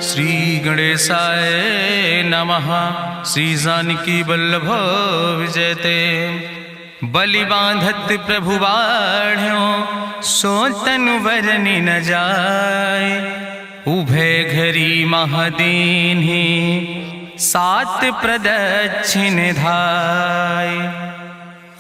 श्री गणेशाय नमः। श्री जानकी वल्लभ विजयते। बलि बांधत प्रभु बाढ़ो सो तनु बरनि न जाय। उभय घरी महादीन्हि सात प्रदक्षिण धाय।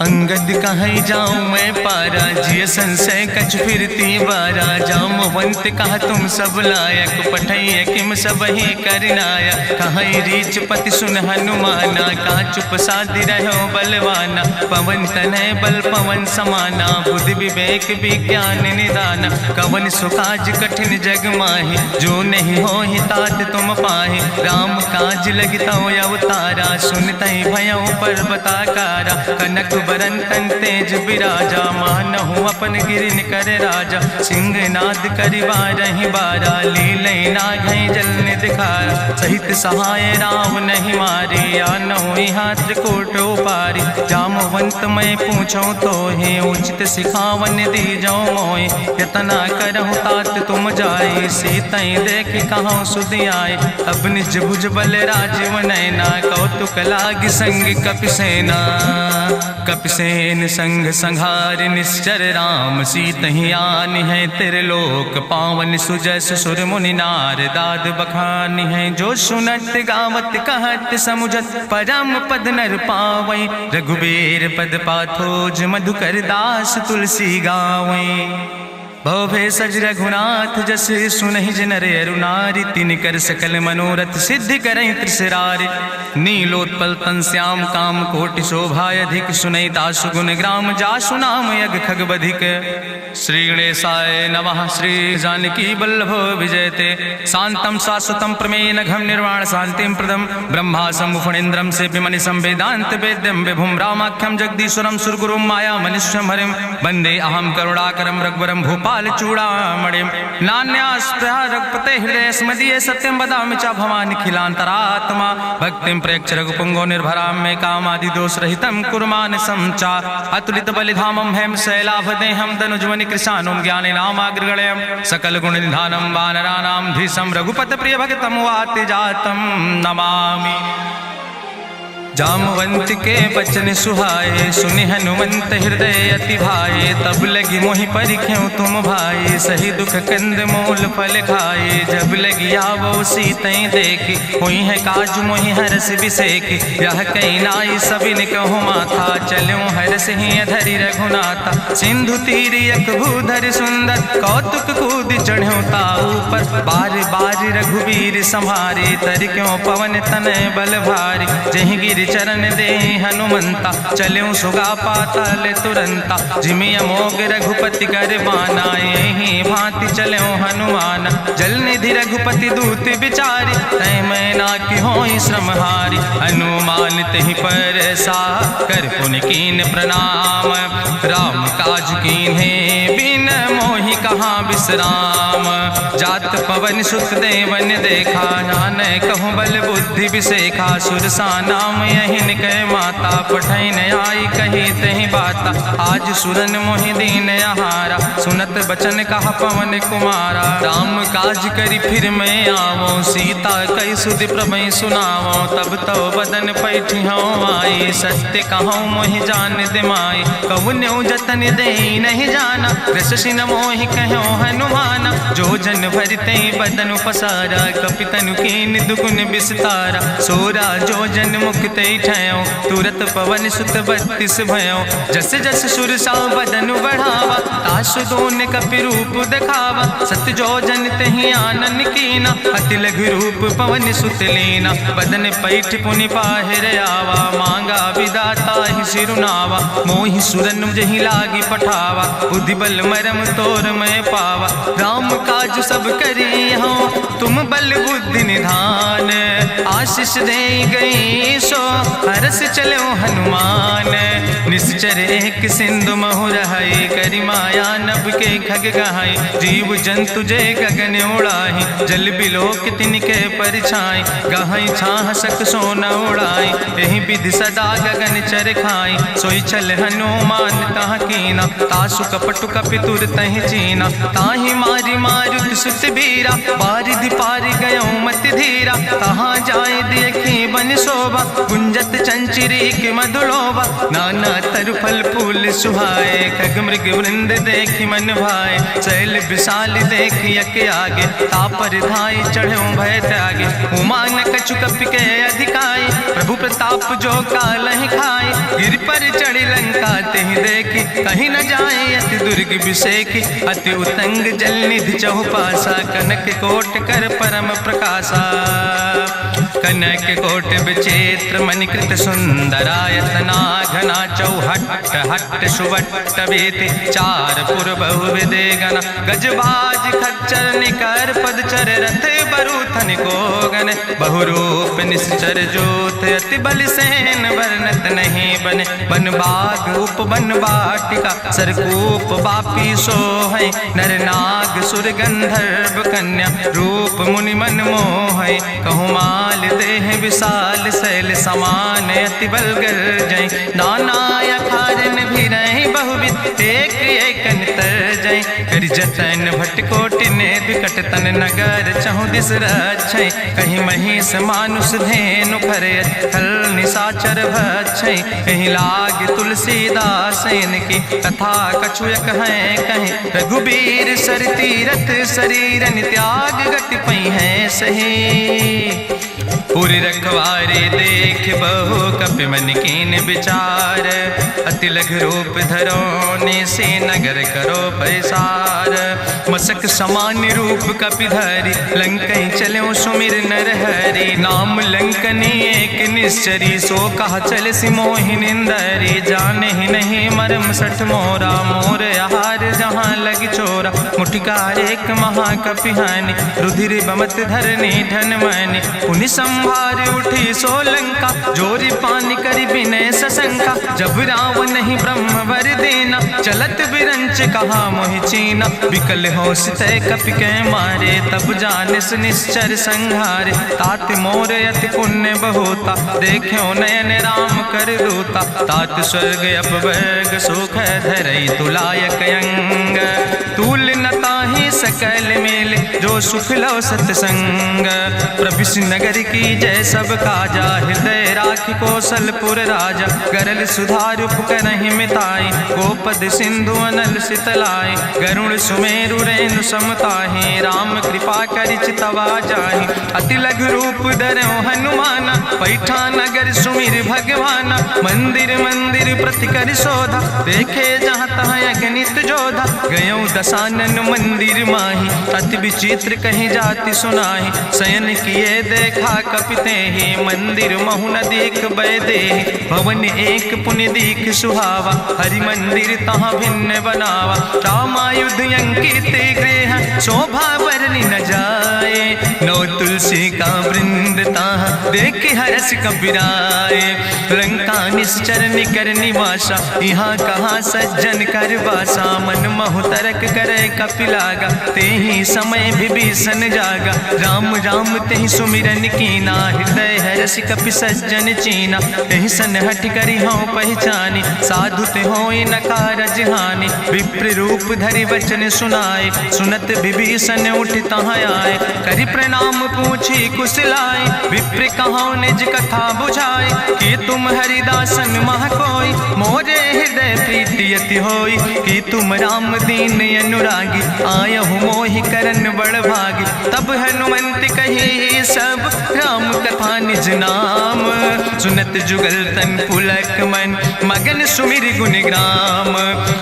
अंगद कहीं जाऊं मैं पारा जिय संशय कछ फिरती बारा। जामवंत कहा तुम सब लायक पठैय किम सब ही करनाया। कहीं रीच पति सुन हनुमाना कहा चुप साधि रहो बलवाना। पवन तनय बल पवन समाना बुद्धि विवेक विज्ञान निदाना। कवन सुकाज कठिन जग माहि जो नहीं हो ही तात तुम पाहि। राम काज लगितो अवतारा सुनतहि भयउ पर्वताकारा। कनक बरन तन तेज बिराजा मानहु अपन गिरिन कर राजा। सिंह नाद करिवारहि बारा लीलय नागहि जल निधिखारा। सहित सहाय राम नहीं मारे आनहु यहाँ त्रिकोट उपारी। जामवंत मैं पूछूं तो हे उचित सिखावन दीजो मोय। यतना करहु तात तुम जाए सीतई देख कहूँ सुधि आए। अब निज भुज बल राजीव नैना कौतुक लाग संग कपिसेना। कपिसेन संग संहार निश्चर राम सीतहि आनि है त्रिलोक पावन। सुजस सुर मुनि नार दाद बखानि है। जो सुनत गावत कहत समुझत परम पद नर पावै। रघुबीर पद पाथोज मधुकर दास तुलसी गावै। भव भेषज रघुनाथ जस सुनहि जिनर अरुनारि। तिन कर सकल मनोरथ सिद्धि करहि त्रिसरारि। नीलोत्पल तन श्याम काम कोटि शोभाय अधिक। सुनहि दासु गुण ग्राम जासु नाम यज्ञ खग बधिक। श्री गणेशाय नमः। श्री जानकी वल्लभ विजयते। शांतम शाश्वतम प्रमेय घम निर्वाण शांतिम प्रदम। ब्रह्मा शंभु फणीन्द्रम से विमनिशं वेदांत वेद्यम विभुम रामाख्यम जगदीश्वरम सुरगुरुम माया मनिष्यम हरिम। वंदे अहम करुणाकरम रघुवरम भूपाल चूड़ामणिम। नान्यास्पृहा रघुपते हृदय स्मदीय सत्यम वदामि च भवानि खिलांतरात्मा। भक्तिम प्रयच्छ रघुपुंगो निर्भराम मे कामादि दोष रहितम कुर्मानसं च। अतुलित बलिधामम हेम शैलाभदेहम दनुजवनि कृशानुम ज्ञाने नामाग्रगणयम। सकल गुण निधानम वानराणाम धीशम रघुपत प्रिय भगतम वाति जातम नमामि। जामवंत के बचन सुहाए सुनि हनुमंत हृदय अति भाए। तब लगी मोहि परिख्यों तुम भाई सही दुख कंद मूल फल खाए। जब लगी आवो सीतई देखी हुई है काज मोहि हरस बिसेखी। यह कई नाई सबिन कहु माथा चलो हरस ही धरि रघुनाथा। सिंधु तीर यक भूधर सुंदर कौतुक कूद चढ़्यो ताऊ पर। बार बार रघुवीर संहारे तर क्यों पवन तनय बल भारी। जहि गिर चरण दे हनुमंता चल्यों सुगा पाताल तुरंता। जिमि अमोघ रघुपति कर बाना यही भांति चल्यों हनुमाना। जल निधि रघुपति दूत बिचारी तय मैना की होई श्रमहारी। हनुमान तहि पर सा कर पुनि कीन प्रणाम। राम काज कीन्हे बिन मोहि कहाँ विश्राम। जात पवन सुत देवन देखा नानक कहूँ बल बुद्धि विसेखा। सुरसा नाम यहिन कह माता पठैन आई कही तहि बाता। आज सुरन मोहि दीन आहारा सुनत बचन कहा पवन कुमारा। राम काज करी फिर मैं आवो सीता कई सुधि प्रभु सुनावो। तब तो बदन पैठी हूँ आई सत्य कहूँ मोहि जान दिमाई। कहुन्यु जतन दे नहीं जाना रससिन मोहि कहो हनुमाना। जो जन भरते बदन पसारा कपितनु कीन दुगुन विस्तारा। सोरा जो जन मुक्त ठयो तुरत पवन सुत 32 भयो। जस जस सुरसा बदन बढ़ावा तासु दोन कपि रूप दिखावा। सत्य जो जन तहि आनन कीना अति लघु रूप पवन सुत लीना। बदन पैठ पुनि पाहिर आवा मांगा विदाता ही सिरुनावा। मोहि सुरन जहि लागी पठावा बुद्धि बल मरम तोर मैं पावा। राम काज सब करी हो तुम बल बुद्धि निधान। आशीष दे गई सो हरस चलो हनुमान। निश्चर एक सिंधु महु रहाई करी माया नभ के खग गहाई। जीव जंतु जे गगन उड़ाई जल बिलोक तिनके परछाई। गहाई छाह सक सोन उड़ाई यही विधि सदा गगन चर खाई। सोई चल हनुमान तह कीना तासु कपटु कपितुर तहि चीना। ताहि मारी मारुत सुत बीरा बारिधि पारि गयो मति धीरा। तहाँ जाय देखी बन शोभा गुंजत चंचिरी के मधुलोभा। नाना तरु फल फूल सुहाए खग मृग वृंद देखी मन भाए। शैल विशाल देखी यके आगे तापर धाई चढ़ो भय त्यागे। उमान कछु कपि के अधिकाई प्रभु प्रताप जो कालहि खाई। गिर पर चढ़ी लंका तेहि देखी कहीं न जाए अति दुर्ग विषेखी। अति उतंग जल निधि चहुपासा कनक कोट कर परम प्रकाशा। कनक कोट विचित्र मणिकृत सुंदरायतना घना। चौहट्ट हट्ट सुवट्ट बेति चार पुर बहुविधे गना। गजबाज खच्चर निकर पदचर रथ बरूथन को गन। बहुरूप निश्चर जोत अति बल सेन वर्णत नहीं बने। बन बाग उप बन बाटिका सरकूप बापी सोहै। नर नाग सुर गंधर्व कन्या रूप मुनि मन मोहै। कहूँ माल देह विशाल शैल समान अति बलगर जय। नाना अखारन भी रही बहुविध एक एक अंतर जय। कर जतन भटकोटि ने विकट तन नगर चहु दिस रक्षै। कहीं महिष मानुष धेनु खरे खल निशाचर भक्षै। कहीं लाग तुलसीदास इनकी कथा कछुयक है कहीं। रघुबीर सर तीरथ शरीरन त्याग गति पई है सही। पूरी रखवारे देख बहु कपि मन कीन विचार। अति लघु रूप धरो से नगर करो पैसार। मसक समान रूप कपि धरि लंकई चलो सुमिर नर हरि। नाम लंकनी एक निश्चरी सो कहा चल सिमोहि निंदरी। जाने ही नहीं मरम सठ मोरा मोर आहार जहाँ लग चोरा। मुठिकार एक महाकपि हानि रुधिर बमत धरनी धन मानी। पुनि संभार उठी सोलंका जोरी पानी करी विनय सशंका। जब रावण नहीं ब्रह्म वर देना चलत बिरंच कहा मोहि चीना। विकल हो सितय कपि के मारे तब जानिस निश्चर संहारे। तात मोर अति पुण्य बहुता देखो नयन राम कर रूता। तात स्वर्ग अपवर्ग सुख धरई तुलायक अंग। तूल न ताहि सकल मेल जो सुख लो सत्संग। प्रभिस नगर की जय सब काजा हृदय राखि कौशलपुर राजा। गरल सुधार उपकरहि मिताई गोपद सिंधु अनल सितलाई। गरुण सुमेरु रेणु समताहि राम कृपा करि चितवा जाहि। अति लघु रूप धरो हनुमाना पैठा नगर सुमिर भगवाना। मंदिर मंदिर प्रति कर शोधा देखे जहाँ तहाँ अगणित जोधा। गयो दशानन मंदिर माही अति विचित्र कहीं जाति सुनाही। शयन किए देखा कपिते ही मंदिर महु न देख बैदे। भवन एक पुण्य दीख सुहावा हरि मंदिर तहाँ भिन्न बनावा। रामायुध अंकित गृह शोभा वर्णि न जाए। नौ तुलसी का वृंद तहाँ देख हरस कबीराए। लंका निश्चर निकर निवासा यहाँ कहाँ सज्जन कर वासा। मन महु तरक करे कपिलागा ते ही समय विभीषण जागा। राम राम ते ही सुमिरन कीना हृदय हरस कपि सज्जन चीना। तेहि सन हट करी हों पहचानी साधु ते होई न कारज हानि। विप्र रूप धरि वचन सुनाए सुनत विभीषण उठ तहाँ आए। करि प्रणाम पूछी कुशलाए विप्र कहो निज कथा बुझाए। कि तुम हरिदासन मह कोई मोरे हृदय प्रीति अति होई। कि तुम राम दीन अनुरागी आयहु मोहि करन बड़ भागी। तब हनुमंत कही सब राम कथा निज नाम। सुनत जुगल तन पुलक मन मगन सुमिर गुण ग्राम।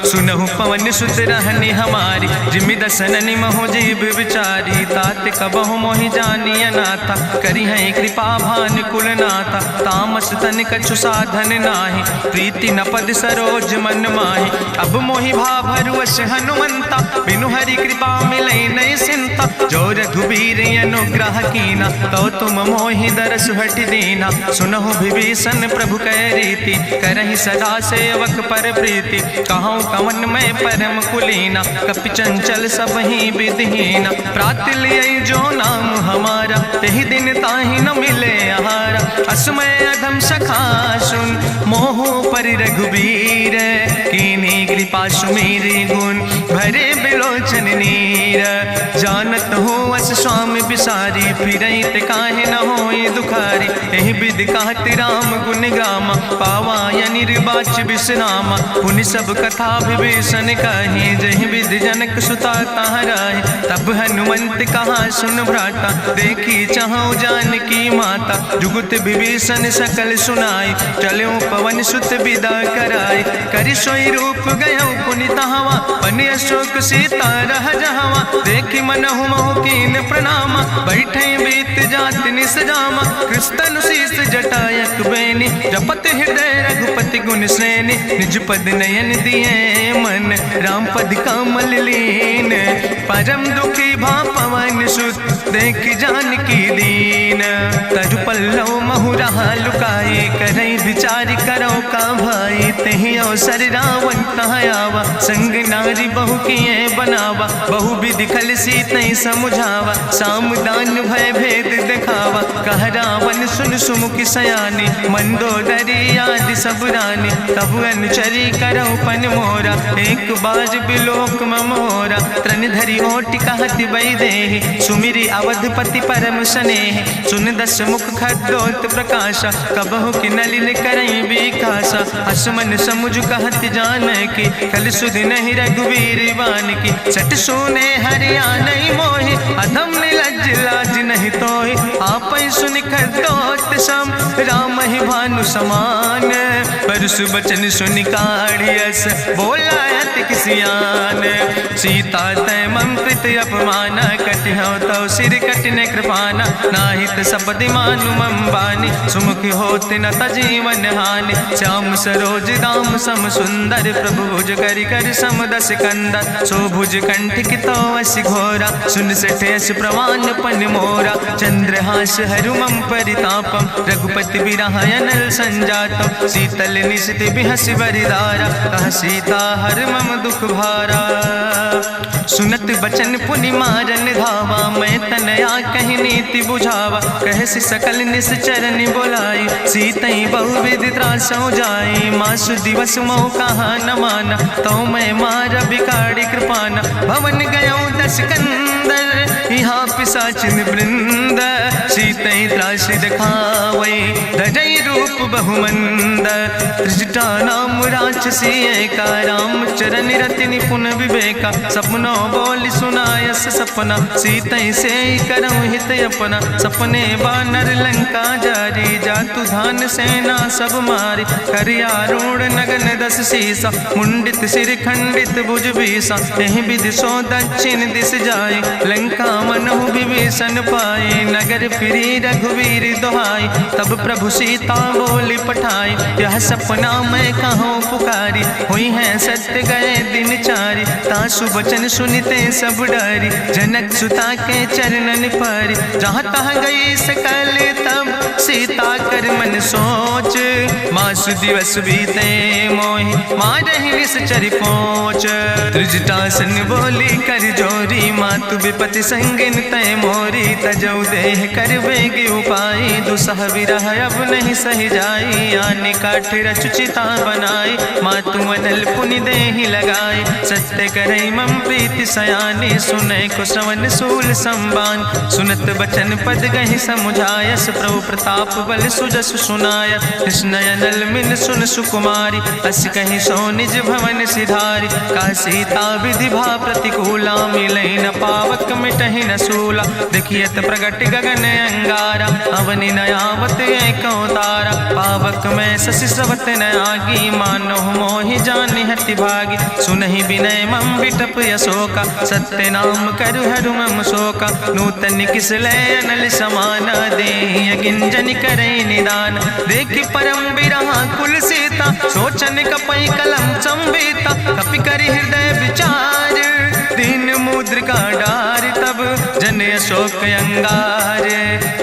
सुनहु पवन सुत रहनी हमारी जिमि दसननि महु जीव विचारी। तात कबहु मोहि जानी अनाथा करी है कृपा भान कुलनाथा, तामस तन कछु साधन नाही, प्रीति न पद सरोज मन माही। अब मोहि भाभरुअस हनुमंता, बिनु हरि कृपा मिलै नहीं सिंता। जो रघुबीर अनुग्रह कीना, तो तुम मोहि दरस हट दीना। सुनहु विभीषण प्रभु कै रीति, करहि सदा सेवक पर प्रीति। कहूँ कवन में परम कुलीना, कपि चंचल सब ही विधिहीना। प्रात लियै जो नाम हमारा, तेहि दिन ताहि न मिले आहारा। असमय अधम सखा सुन, मोहु पर रघुबीर। कीन्ही कृपा सुमेरि गुण, भरे बिलोचन नीर। जानत हो अस स्वामी बिसारी, फिरहि ते काहे न होई दुखारी। एहि विधि कहत राम गुण गामा, पावा या निर्बाच विश्रामा। पुनि सब कथा विभीषण कही, जहि विधि जनक सुता कहाँ राहि। तब हनुमंत कहा सुन भ्राता, देखी चाहूँ जानकी माता। जुगुत विभीषण सकल सुनाई, चलो पवन सुत विदा कराई। करि सोई रूप गयो पुनि तहवा, बनि अशोक सीता रह जहवा। देखी मनहु मोह कीन प्रणामा, बैठे बीत जात निस जामा। कृष्ण शीस जटायक बेनी, जपत हृदय रघुपति गुण श्रेणी। निज पद नयन दिए मन, राम पद कमल लीन। परम दुखी भा पवन सुत, देख जानकी दीन। तरु पल्लव महु रहा लुकाई, करई विचार करो का भाई। तेहि अवसर रावण तहाँ आवा, संग नारी बहु किए बनावा। बहु विधि खल सीतै समुझावा, सामदान भय भेद दिखावा। कह रावण सुन सुमुखी सयानी, मंदोदरी आदि सब रानी। तब अनुचरी करौ पन मोरा, एक बाज बिलोक ममोरा। तृण धरि ओटि कहत वैदेही, सुमिरि अवधपति परम स्नेह। सुन दस मुख खद्योत प्रकाशा, कबहु कि नलिन करई बिकासा। असमन समुझ कहत जानकी, कल सुधि नहीं रघुवीर बान की। सट सुने हरिया नहीं मोहि, अधम निलज्ज लाज नहीं तोहि। आपै सुनि खद्योत सम, राम ही भानु समान। परसु बचन सुनि काढ़ियस, बोला अति किसियान। सीता तै मम कृत अपमान, कटिहौ तौ सिर कटिन कृपाना। नाहित सपदि मानु मम बानी, सुमुख होत न तजीवन हानि। श्याम सरोज दाम सम सुंदर, प्रभु भुज करि कर सम दस कंदर। सो भुज कंठ की तो अस घोरा, सुन सठे अस प्रवान पन मोरा। चंद्रहास हरु मम परितापम, रघुपति बिरहायनल संजातम। शीतल निशित बिहसि बरिदारा, कह सीता हर मम दुख भारा। सुनत बचन पुनि मारन धावा, मैं तनया कहि नीति बुझावा। कहसि सकल निश्चरन बोलाई, सीतई बहुविधि त्रासौ जाई। मासु दिवस मोह कहा न माना, तो मैं मार बिकाड़ी कृपाना। भवन गयो दस कंदर, यहाँ पिशाचिन वृंद। सीतई त्रास दिखावै, धजई रूप बहुमंद। त्रिजटा नाम राक्षसी एका, राम चरण रति निपुण विवेका। सपनो बोल सुनायस सपना, सीतई से करऊँ हित अपना। सपने बानर लंका जारी, जातु धान सेना सब मारी। करियारूढ़ नगन दस सीसा, मुंडित सिर खंडित भुज बीसा। एहि विधि सो दक्षिण दिस जाई, लंका मनहु विभीषण पाई। नगर फिरी रघुवीर दुहाई, तब प्रभु सीता बोली पठाई। यह सपना मैं कहूँ पुकारी, हुई है सत्य गए दिन चारी। तासु वचन सुनिते सब डरी, जनक सुता के चरणन परी। जहाँ तहाँ गई सकल तब, सीता कर मन सोच। मासु दिवस बीते मोहि, मारहि निश्चर पहुँच। त्रिजटासन बोली कर जोरी, मातु विपति संगिन तय मोरी। तजौ देह कर बेग उपाय, दुसह विरह अब नहीं सही जाई। आने काठ रचुचिता बनाई, मातु अनल पुनि देहि लगाई। सत्य करई मम प्रीति सयानी, सुनै को श्रवण सूल संबान। सुनत बचन पद गहि समुझायस, प्रभु प्रताप बल सुजस सुनाय। कृष्णयनल मिल सुन सुकुमारी, अस कहि सो निज भवन सिधारी। का सीता विधि भा प्रतिकूला, मिलै न पावक मिटहि न सूला। देखियत प्रगट गगन अंगारा, अवनि न आवत एको तारा। पावक में शशि स्रवत न आगी, मानो मोहि जानि हति भागी। सुनहि विनय मम विटप अशोका, सत्य तय नाम करु हरु मम शोका नूतन किसलय अनल समाना दे गिंजन करे निदान देखि परम बिरहा कुल सीता सोचन कपई कलम संवेता कपि करि हृदय विचार दीन मुद्रिका डार तब जन अशोक अंगार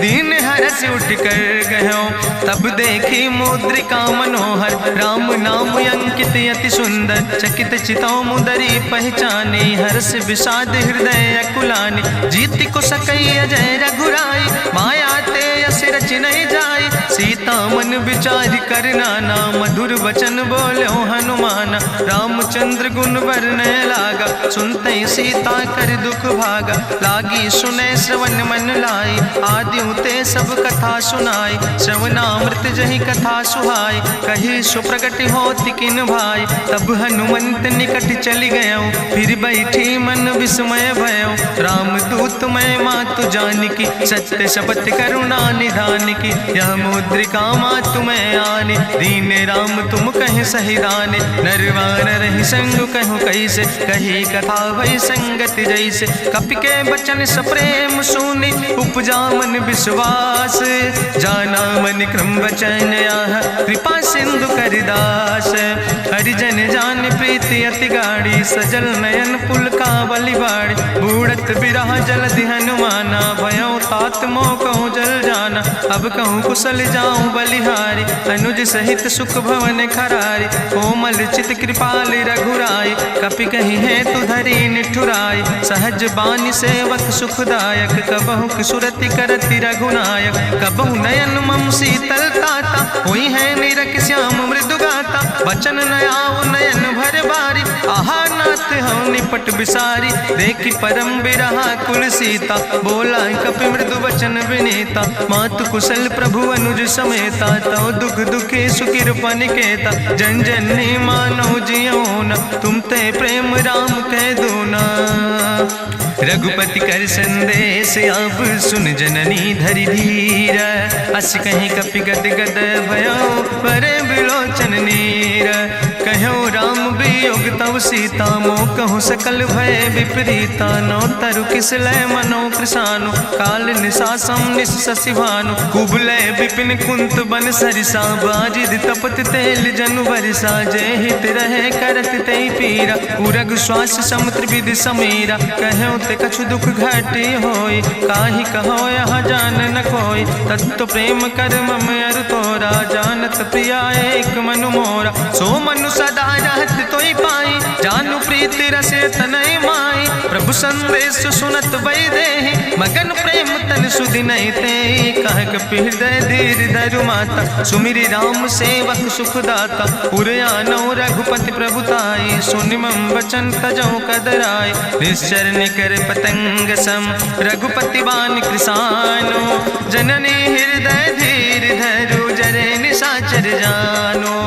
दीन हरस उठ कर गयो तब देखी मुद्रिका मनोहर राम नाम अंकित अति सुंदर चकित चितौ मुदरी पहचाने हर्ष विषाद हृदय अकुलानी जीत को सकई अजय रघुराई माया ते अस रच नहीं जाई सीता मन विचार करना ना मधुर वचन बोलो हनुमान रामचंद्र गुण वर्णय लागा सुनते सीता कर दुख भागा लागी सुने श्रवण मन लाई आदि ते सब कथा सुनाई श्रवणामृत जहि कथा सुहाई कही सुप्रगट होति किन भाई तब हनुमंत निकट चली गयो फिर बैठी मन विस्मय भयो राम दूत मैं मातु जानकी सत्य शपथ करुणा निधान की यह मुद्रिका मातु मैं आने दीन राम तुम कहे सही दाने नरवान रही संग कहूँ कैसे कही कथा वही संगत जैसे कपि के बचन सप्रेम सुनी उपजा मन विश्वास जाना मन क्रम वचन आह कृपा सिंधु करिदास हरिजन जान प्रीति अति गाड़ी सजल नयन पुल का बलिबाड़ी बूढ़त बिरह जलधि हनुमाना भयो तात मोह कहूँ जल जाना अब कहूँ कुशल जाऊँ बलिहारी अनुज सहित सुख भवन खरारी कोमल चित कृपाल रघुराई कपि कही है तु धरी निठुराई सहज बानी सेवक सुखदायक कबहु किशुरति करति रघुनायक कबहु नयन मम शीतल ताता हुई है निरख श्याम मृदु गाता बचन नयाव नयन भर बारी आहा नाथ हम निपट बिसारी देखी परम बिरहा कुल सीता बोला कपि मृदु वचन विनीता मातु कुशल प्रभु अनुज समेता तो दुख दुखी सुखिर पनिकेता जन जननी मानो जियो न तुम ते प्रेम राम कह दो ना रघुपति कर संदेश अब सुन जननी धरि धीर अस कहीं कपि गद गद भयो परे बिलोचन नीर कहो राम वियोग तव सीता मोह कहूँ सकल भय विपरीता नो तरु किसलय मनो कृषानु काल निशासम निशसिभानु कुबलय विपिन कुंत बन सरिसा बाजिद तपत तेल जनु बरिसा जय हित रहे करत ते पीरा उरग श्वास समुद्र विधि समीरा कहो ते कछु दुख घाटी होई काहि कहो यहाँ जान न कोई तत्व प्रेम कर मम अरु तोरा जानत प्रिया एक मनु मोरा सो मनु सदा रहत तोई पाई जानु प्रीति रसे तनय माई प्रभु संदेश सुनत वै देहि मगन प्रेम तन सुधि नहीं ते कह कपि हृदय धीर धरु माता सुमिरि राम सेवक सुख दाता पुरयानो रघुपति प्रभुताई सुनि मम वचन तजौ कदराय निश्चर निकर पतंग सम रघुपति बान कृसानो जननी हृदय धीर धरु जरे निशाचर जानो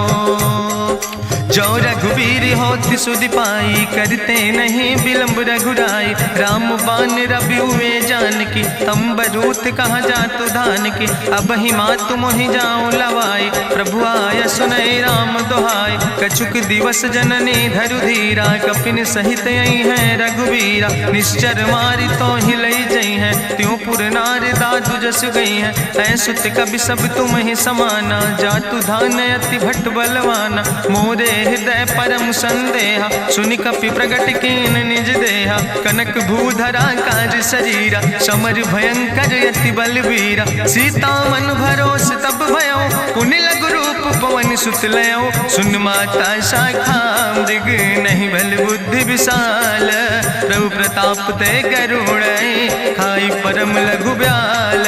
जो रघुवीर होति सुधि पाई करते नहीं विलंब रघुराई राम बान रवि हुए जानकी तंबरूत कहाँ जातु धान की अब ही मातु मोहि जाऊं लवाई प्रभु आय सुनय राम दुहाई कछुक दिवस जननी धरु धीरा कपिन सहित यही है रघुवीरा निश्चर मारी तो ही लई जई है त्यों पुर नार दादु जस गई है ऐसुत कभी सब तुम ही समाना जातु धान अति भट्ट बलवाना मोरे हृदय परम संदेहा सुनि कपि प्रगट कीन निज देहा कनक भूधरा काज शरीरा समर भयंकर यति बलवीरा सीता मन भरोस तब भयो पुनि लघु रूप पवन सुत लयो सुन माता शाखा मृग नहीं बल बुद्धि विशाल प्रभु प्रताप ते करुण खाई परम लघु ब्याल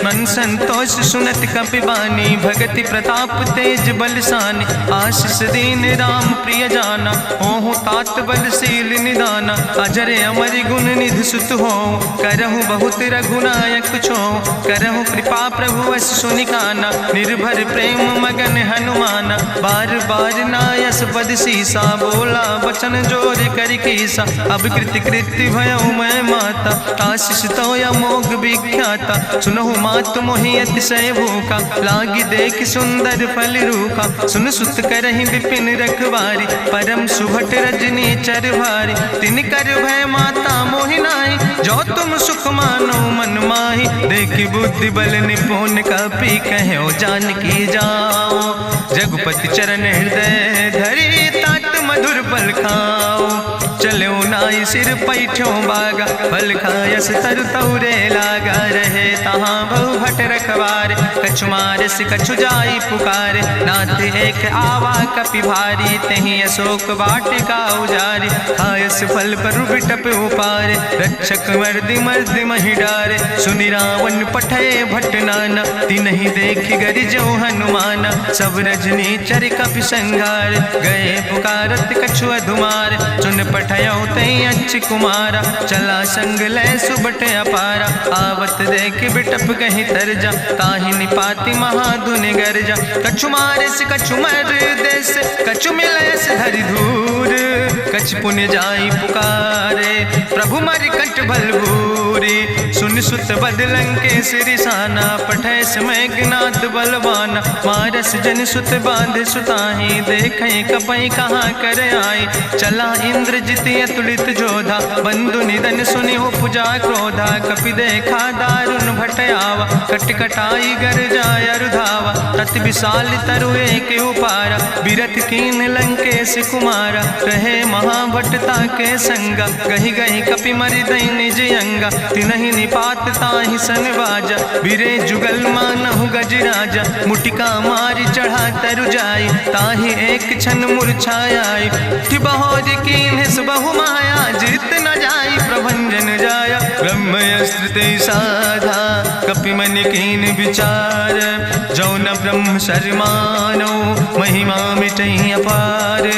मन संतोष सुनत कपि बानी भगति प्रताप तेज बलसानी आशीष दीन राम प्रिय जाना ओहु तात बलशील निदाना अजर अमर गुण निधि सुत हो करहु बहुत रघुनायक छो करहु कृपा प्रभु अस सुनिकाना निर्भर प्रेम मगन हनुमाना बार बार नायस पद सीसा बोला वचन जोर कर कीसा अब कृति कृति भयो मैं माता आशीष तो अमोघ विख्याता सुनहु मात मात मोहि अतिशय भूखा, लागी देख सुंदर फल रूखा। सुन सुत करहि विपिन रखवारी, परम सुभट रजनी चर भारी। तिन कर भय माता मोहि नाहि, जो तुम सुख मानो मन माहि। देखि बुद्धि बल निपुण कपि, कहो जानकी जाओ। जगुपति चरण हृदय धरि, तात मधुर फल खाओ। चलो नाई सिर पैठो बागा, फल खायस तरु तौरे लागा। रहे तहाँ बहु भट रखवारे, कछु मारस कछु जाई पुकारे। नाथ एक आवा कपि भारी, तहीं अशोक वाटिका उजारी। खायस फल पर बिटप उपारे, रक्षक मर्दि मर्दि महि डारे। सुनि रावण पठय भट नाना, तिन्हि देखि गरिजो हनुमाना। सब रजनी चर कपि संघार, गए पुकारत कछु अधुमार। सुन पठयो तई अच्छ कुमारा, चला संग लय सुबट अपारा। आवत देख बिटप कहीं तरजा, ताहि निपाति महाधुनि गर्जा। कछु मारिस कछु मर देस, कछु मिलयस धरि धूर। कछ पुण्य जाई पुकारे, प्रभु मरि कंठ बल भूरी। सुन सुत बदलं के सिरिसाना, पठय समय ज्ञात बलवाना। मारस जन सुत बांध सुताही, देखें कपई कहाँ कर आई। चला इंद्रजित अतुलित जोधा, बंधु निधन सुनि उपजा क्रोधा। कपि देखा दारुण भटयावा, कट कटाई गर जाय रुधावा। तत विशाल तरु एक उपारा, बिरथ कीन लंकेश कुमारा। रहे महाभटता के संगा, गहि गहि कपि मरि दई निज अंगा। तिन्हि निपात ताहि सन बाजा, बिरे जुगल मानहु गजराजा। मुटिका मारि चढ़ा तरु जाई, ताहि एक क्षण मूर्छाई। बहोज कीन्ह बहु माया, जीत न जाई प्रभंजन जाया। ब्रह्मस्त्र ते साधा, कपि मन कीन विचार। जो न ब्रह्म शर्मानो, महिमा मिटई अपार।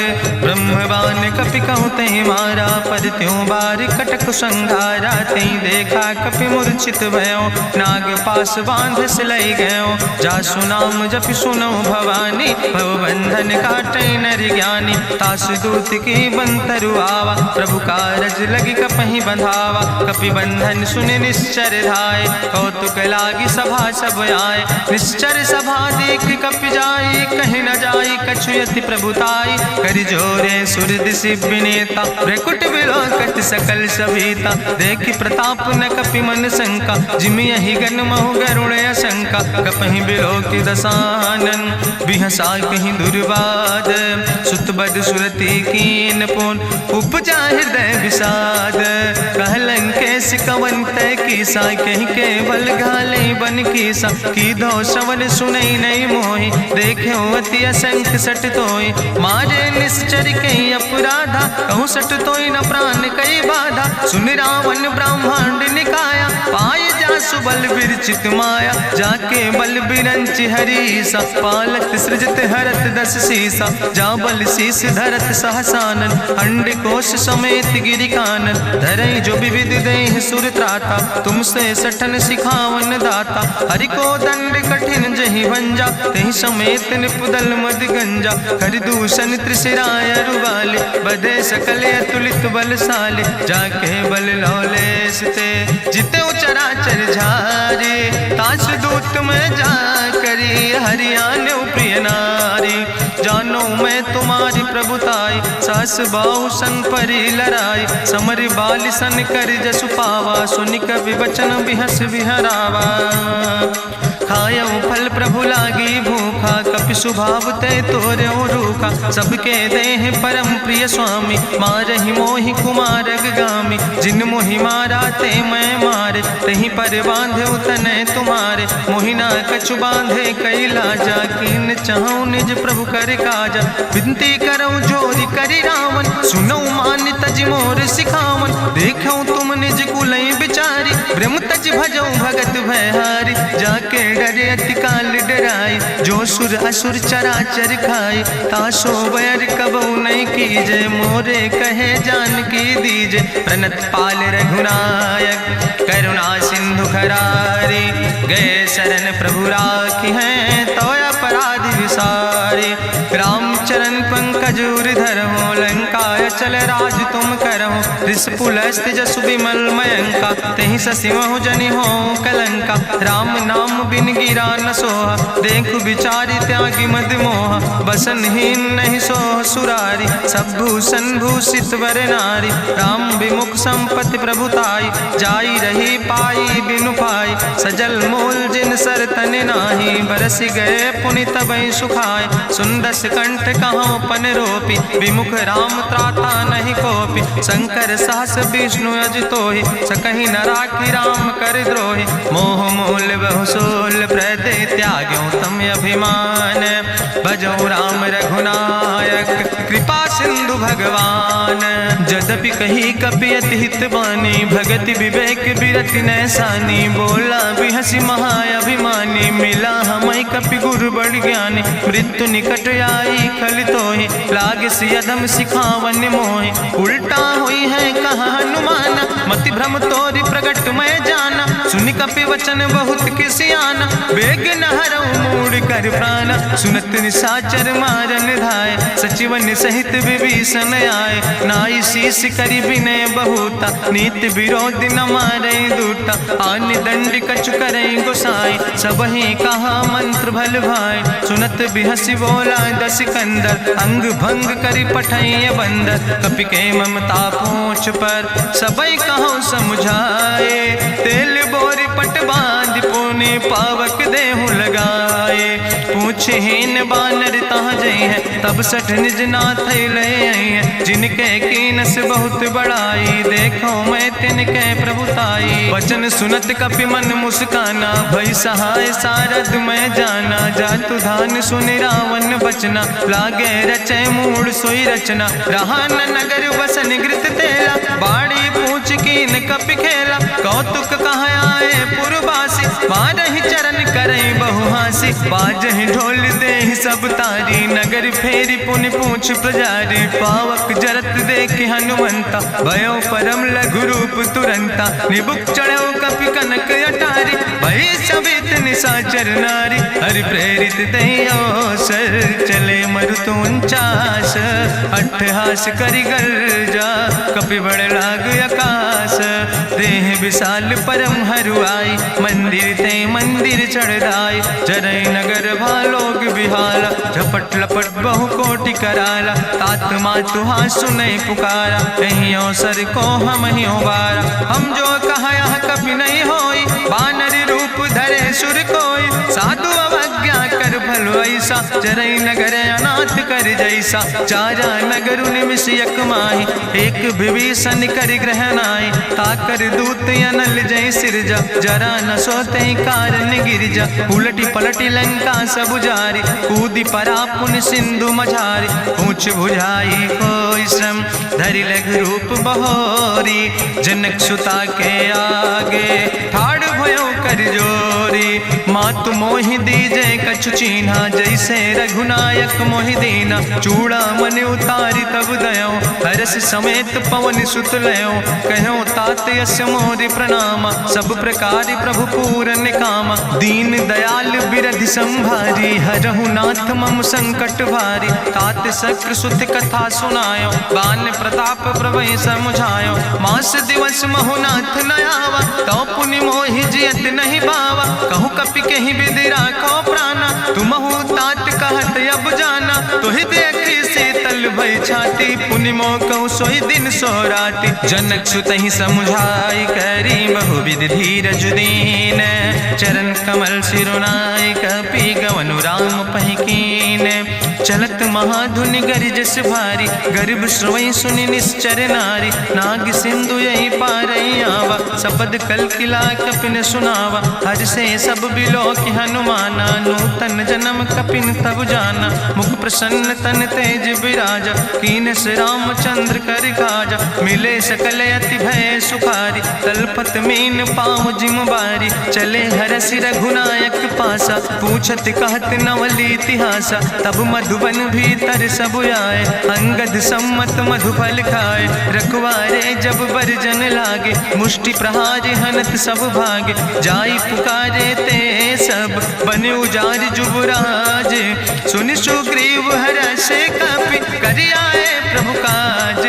ब्रह्मवान कपि कहु तहि मारा, पर त्यों बार कटक संघारा। तई देखा कपि मूर्छित भयो, नाग पास बांध सिलई गयो। जासु नाम जपि सुनो भवानी, भव बंधन काटै नर ज्ञानी। तास दूत की बंतरु आवा, प्रभु कारज लगी कपहि बंधावा। कपि बंधन सुनि निश्चर धाय, कौतुक लागी सभा सब आए। निश्चर सभा देख कपि जाई, कहीं न जाई कछु यति प्रभुताई। कर जोरे सुर दिसि विनेता, भ्रकुट विलोकत सकल सभीता। देखि प्रताप न कपि मन शंका, जिमि यहि गन महु गरुण असंका। कपहि बिलोकि दसानन, बिहसा कहीं दुर्वाद। सुत बद सुरति कीन पुन, उपजा हृदय विषाद। कहलन केस कवन तय कीसा, कहीं केवल घाले बन कीसा। कीधो श्रवण सुनई नहीं मोहि, देख्यो अति असंख सट तोय। मारे निश्चर कई अपराधा, कहूँ सट तोय न प्राण कई बाधा। सुन रावण ब्रह्मांड निकाया, पाय जासु बल विरचित माया। जाके बल बिरंच हरीसा, पालक सृजत हरत दस सीसा। जा बल शीस धरत सहसानन, अंड कोश समेत गिरि कानन। धरई जो विविध देह सुर त्राता, तुमसे सठन सिखावन दाता। हरि को दंड कठिन जहि भंजा, तहि समेत निपुदल मद गंजा। कर दूषण त्रिशिराय रुवाले, बधे सकल अतुलित बलशाले। जाके बल लौलेस ते, जिते चराचर झारे। तास दूत में जा करी, हरियाण प्रिय नारी। जानो मैं तुम्हारी प्रभुताई, सास बाहु सन परी लड़ाई। समर बाल सन कर जसु पावा, सुनि कवि वचन बिहस बिहरावा। खायो फल प्रभु लागी भूखा, कपि स्वभाव ते तोर्यो रूखा। सबके देह परम प्रिय स्वामी, मारहि मोहि कुमार गामी। जिन मोहि मारा ते मैं मारे, तहीं पर बांधे तनै तुम्हारे। मोहि ना कछु बांधे कई लाजा, कीन चाहूं निज प्रभु कर काजा। विनती करऊं जोरि करि रावण, सुनऊ मान तज मोर सिखावन। देखऊं तुम निज कुलई बिचारी, ब्रह्म तज भजऊं भगत भयहारी। जाके डरे अति काल डराई, जो सुर असुर चराचर खाई। तासो बैर कबऊ नहीं कीजे, मोरे कहे जानकी दीजे। प्रणत पाल रघुनायक, करुणा सिंधु खरारी। गए शरण प्रभु राखी हैं, तो अपराध विसारी। रामचरण पंकज धर हो, लंका काय चल राज तुम करहु, ऋषपुलस्त जसु विमल मयंका, तेहि ससिमहु जनि हो कलंका। राम नाम बिन गिरा न सोहा, देखु विचारि त्यागी मद मोहा। बसनहीन नहीं सोह सुरारी, सब भूषण भूषित वर नारी। राम विमुख संपत्ति प्रभुताई, जाई रही पाई बिनु पाई। सजल मूल जिन सर तन नाही, बरस गए पुनि तबहि सुखाय। सुंदस कंठ कहाँ पन रोपी, विमुख राम त्राता नहीं कोपी। शंकर सहस विष्णु अजितोहि, सकहि न राखि राम कर द्रोहि। मोह मूल बहु सोल प्रदे, त्याग्यों तम अभिमान। भजौ राम रघुनायक, कृपा सिंधु भगवान। जदपि कही कपि अति हित बानी, भगति विवेक बिरति नैसानी। बोला बिहसि महाअभिमानी, मिला हमय कपि गुरु बड़ ज्ञानी। मृत्यु निकट आई खल तोहि, लागे सियदम सिखावन मोहि। उल्टा हुई है कहा हनुमान, मति भ्रम तोरि प्रगट मैं जाना। सुनि कपि वचन बहुत किसियाना, बेग न हरऊ मूढ़ कर प्राण। सुनत निशाचर मारन धाय, सचिवन सहित विभीषण आए। नाई शीस करि विनय बहुता, नीति विरोध न मारै दूता। आन दंड कछु करै गोसाई, सबहि कहा मंत्र भल भाई। सुनत बिहसि बोला दस कंदर, अंग भंग करि पठैय बंदर। कपि के ममता पूछ पर, सबई कहो समुझाए। तेल बोरी पट बांध पुनि, पावक देहु लगाए। पूछहीन बानर तहाँ जई है, तब सठ निज नाथ ले आई है। जिनके कीनस बहुत बड़ाई, देखो मैं तिनके प्रभुताई। वचन सुनत कपि मन मुस्काना, भई सहाय सारद मैं जाना। जातु धान सुनि रावण बचना, लागे रचय मूढ़ सोई रचना। रहा न नगर बसन घृत तेला, बाड़ी पूछ कीन कपि खेला। कौतुक कहाँ आए पुरवासी, मारहि चरण करई बहुहासी। बाजहि ढोल देहि सब तारी, नगर फेरी पुनि पूछ पुजारी। पावक जरत देखि हनुमंता, भयो परम लघु रूप तुरंता। निबुक चढ़ो कपि कनक अटारी, भई सवित निशाचर नारी। हरि प्रेरित तहि अवसर, चले मरुत 49। अट्ठहास करि गर्जा, कपि बड़ लाग आकाश। देह विशाल परम हरुआई, मंदिर ते मंदिर चढ़ाई। जरै नगर भालोग बिहाला, झपट लपट बहु कोटि कराला। तात मातुहा सुनै पुकारा, कहीं अवसर को हम ही बारा। हम जो कहा यह कभी नहीं होई, बानर रूप धरे सुर कोई। साधु अवज्ञा कर भल ऐसा, जरै नगर अनाथ कर जैसा। चारा नगर निमिष यक माही, एक विभीषण कर ग्रह नाई। ताकर दूत अनल जय सिरजा, जरा न सोते कारण गिरजा। उलटी पलटी लंका सब जारी, कूदी परा पुन सिंधु मझारी। पूछ बुझाई कोई श्रम, धरि लघु रूप बहोरी। जनक सुता के आगे, ठाड़ भयो कर जोरी। मातु मोहि दीजे कछु चीन्हा, जैसे रघुनायक मोहि दीना। चूड़ा मन उतारी तब दयो, हरस समेत पवन सुत लयो। कहो तात यस मोरि प्रणामा, सब प्रकार प्रभु पूरन कामा। दीन दयाल बिरधि संभारी, हरहु नाथ मम संकट भारी। तात शक्र सुत कथा सुनायो, बान प्रताप प्रभय समुझायो। मास दिवस महु नाथ न आवा, तो पुनि मोहि जियत नहीं बावा। कहु कपि कहि विधि राखो प्राणा, तुमहु तात कहत अब जाना। तुहि देखी शीतल भई छाती, पुनि मोह कहु सोई दिन सोराती। जनक सुतहि समुझाई, करी बहु विधि धीरज दीन। चरण कमल सिरुनाई, कपि गवनु राम पहि कीन। चलत महाधुनि गरिजस भारी, गर्भ श्रोई सुनि निश्चर नारी। नाग सिंधु यही पारई आवा, सबद कल किला कपिन सुनावा। हर से सब बिलो कि हनुमाना, नूतन जन्म कपिन तब जाना। मुख प्रसन्न तन तेज विराजा, कीनस रामचंद्र कर काजा। मिले सकल अति भय सुखारी, तलपत मीन पाँव जिम बारी। चले हरस रघुनायक पासा, पूछत कहत नवल इतिहासा। तब मधुबन भीतर सब आए, अंगद सम्मत मधुफल खाए। रखवारे जब बरजन लागे, मुष्टि प्रहार हनत सब भागे। जाई पुकारे ते सब, बन उजार जुबराज। सुनि सुग्रीव हरषे कपि, करि आए प्रभु काज।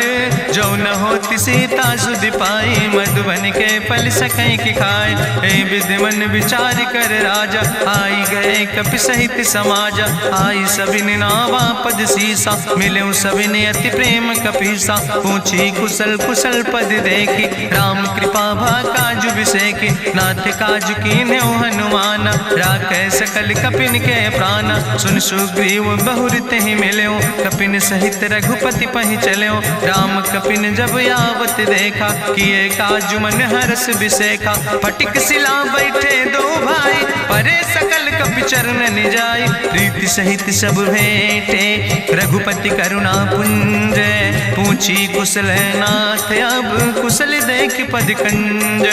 न होती सीता सुध पाई, मधुबन के फल सकै की खाए। हे विधि मन विचार कर राजा, आई गए कपि सहित समाजा। आई सबिन नावा पद सीसा, मिले सबिन अति प्रेम कपीसा। पूछी कुशल कुशल पद देखी, राम कृपा भा काजु बिसेकी। नाथ काजु कीन्हे हनुमान, राखे सकल कपिन के प्राण। सुन सुग्रीव बहुर तेहि मिल्यो, कपिन सहित रघुपति पहि चल्यो। राम कपिन जब आवत देखा, किए काजु मन हरस बिसेखा। फटिक सिला बैठे दो भाई, परे सकल कपि चरण जाय। प्रीति सहित सब भेंटे, रघुपति करुणा पुंज। पूछी कुशल नाथ, अब कुशल देख पद कंज।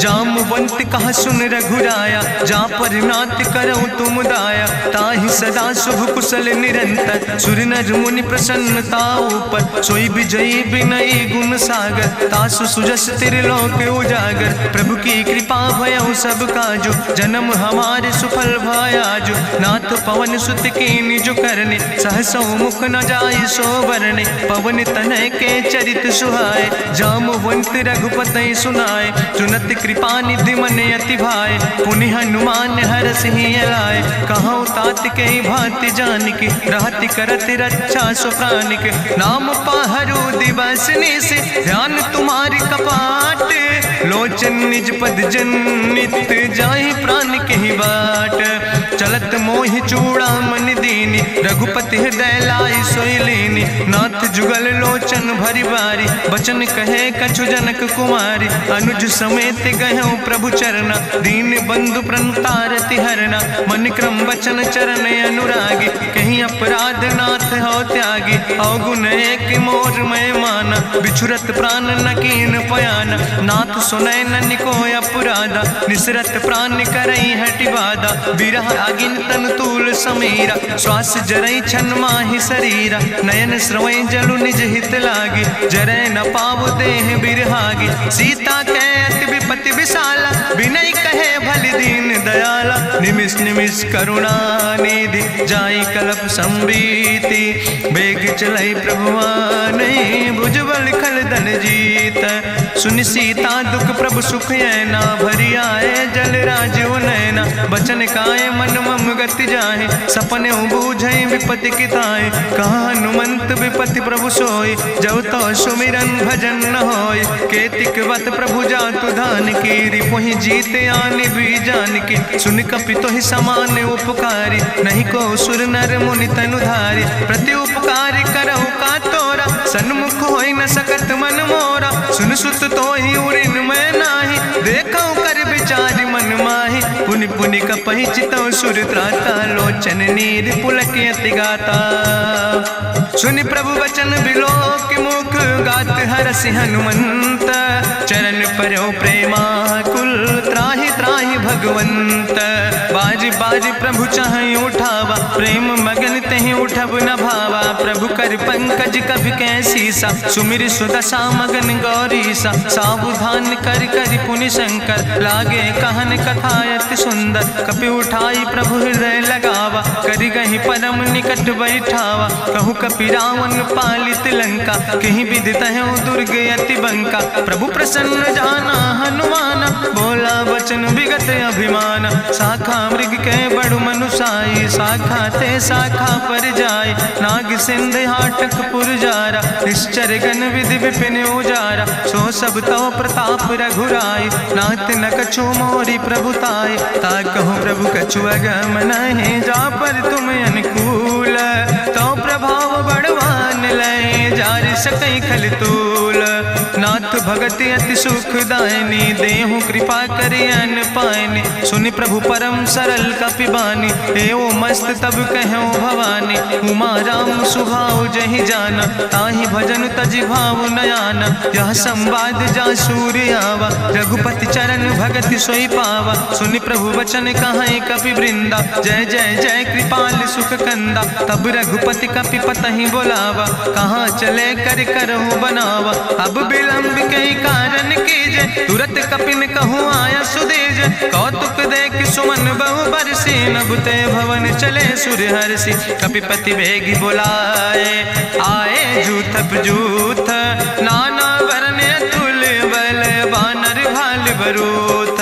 जामवंत कहा सुन रघुराया, जा पर नाथ करऊँ तुम दाया। ताहि सदा शुभ कुशल निरंतर, सुर नर मुनि प्रसन्नता ऊपर। सोई विजयी विनयी गुण सागर, तासु सुजस त्रिलोक उजागर। प्रभु की कृपा भयउ सब काजु, जन्म हमारे सुफल भयाजु। नाथ पवन सुत कीन्हि जो करने, सहसौ मुख न जाय सो बरने। पवन तनय के चरित सुहाए, जामवंत रघुपति सुनाए। चुनत कृपा निधि मन अति भाए, पुनि हनुमान हरषि लाए। कहौं तात के भांति जानिके, रहति करत रक्षा सो प्राणिके। नाम पाहरु दिवस निशि, ध्यान तुम्हारी कपाट। लोचन निज पद जनित, जाहि प्राण के बाट। चलत मोहि चूड़ामणि दीनी, रघुपति हृदय लाई सोई लीनी। नाथ जुगल लोचन भरि बारी, बचन कहे कछु जनक कुमारी। अनुज समेत गहऊँ प्रभु चरना, दीन बंधु प्रणतारति हरना। मन क्रम बचन चरण अनुरागी, कहीं अपराध नाथ हो त्यागी। अवगुण एक मोर मैं माना, बिछुरत प्राण न कीन पयाना। नाथ सुनय ननि को अपराधा, निसरत प्राण करई हटि बाधा। बिरह आगिन तन तूल समीरा, श्वास जरई छन माहि शरीरा। नयन श्रवै जलु निज हित लागी, जरै न पाव देह बिरहागी। सीता के अति विपति विशाला, विनय कहे भलि दीन दयाला। निमिष निमिष करुणा निधि, जाई कलप संबीति। बेग चलई प्रभुवानई, भुजबल खल धन जीत। सुनि सीता दुख प्रभु सुख ऐना, भरि आए जल राजो नैना। बचन काए मन मम गति जाहे, सपने बूझई विपति किताए। कहा हनुमंत विपति प्रभु सोई, जब तो सुमिरन भजन न होय। केतिक वत प्रभु जातु धान की, रिपुहि जीत आनि भी जान की। सुन कपि तोहि समान उपकारी, नहीं को सुर नर मुनि तनुधारी। प्रति उपकार करहु का तोरा, सन्मुख होई न सकत मन मोरा। सुन सुत तोहि उरिन मैं नाही, देखौ कर विचारि मन माहि। पुनि पुनि कपहि चितौ सुर त्राता, लोचन नीर पुलक अति गाता। सुनि प्रभु वचन बिलोक मुख, गात हरषि हनुमंत। चरण पर्यो प्रेमाकुल, त्राहि त्राहि भगवंत। बाज बाज प्रभु चाहि उठावा, प्रेम मगन तेहि उठब न भावा। प्रभु कर पंकज कभि कैसीसा, सुमिर सुदशा मगन गौरीसा। सावधान कर कर पुनि शंकर, लागे कहन कथा अति सुंदर। कपि उठाई प्रभु हृदय लगावा, करि गहि परम निकट बैठावा। कहु कपि रावण पालित लंका, कहीं विधि तहु दुर्ग अति बंका। प्रभु प्रसन्न जाना हनुमाना, बोला वचन विगत अभिमान। शाखा मृग के बड़ु मनुसाई, शाखा ते शाखा पर जाय। नाग सिंध हाटक पुरजारा, निश्चर गण विधि विपिन उजारा। सो सब तव प्रताप रघुराई, नाथ न कछु मोरी प्रभुताई। ता कहूँ प्रभु कछु अगम नहीं, जा पर तुम अनुकूल। तो प्रभाव बड़वान लय, जार सकई खल तूल। नाथ भगति अति सुखदायनी, देहु कृपा करि अन पायनी। सुनि प्रभु परम सरल कपिबानी, एवो मस्त तब कहूँ भवानी। उमा राम सुभाव जहि जाना, ताहि भजन तजि भाव नयाना। यह संवाद जा सूर्य आवा, रघुपति चरण भगति सोई पावा। सुनि प्रभु वचन कहाई कपि वृंदा, जय जय जय कृपाल सुख कंदा। तब रघुपति कपि पतहि बोलावा, कहाँ चले कर करहु बनावा। अब विलंब कई कारण कीजे, तुरत कपिन कहूँ आया सुदेज। कौतुक देख सुमन बहु बरसी, नभ ते भवन चले सुर हरषि। कपिपति वेगी बुलाए, आए जूथप जूथ, नाना रूथ।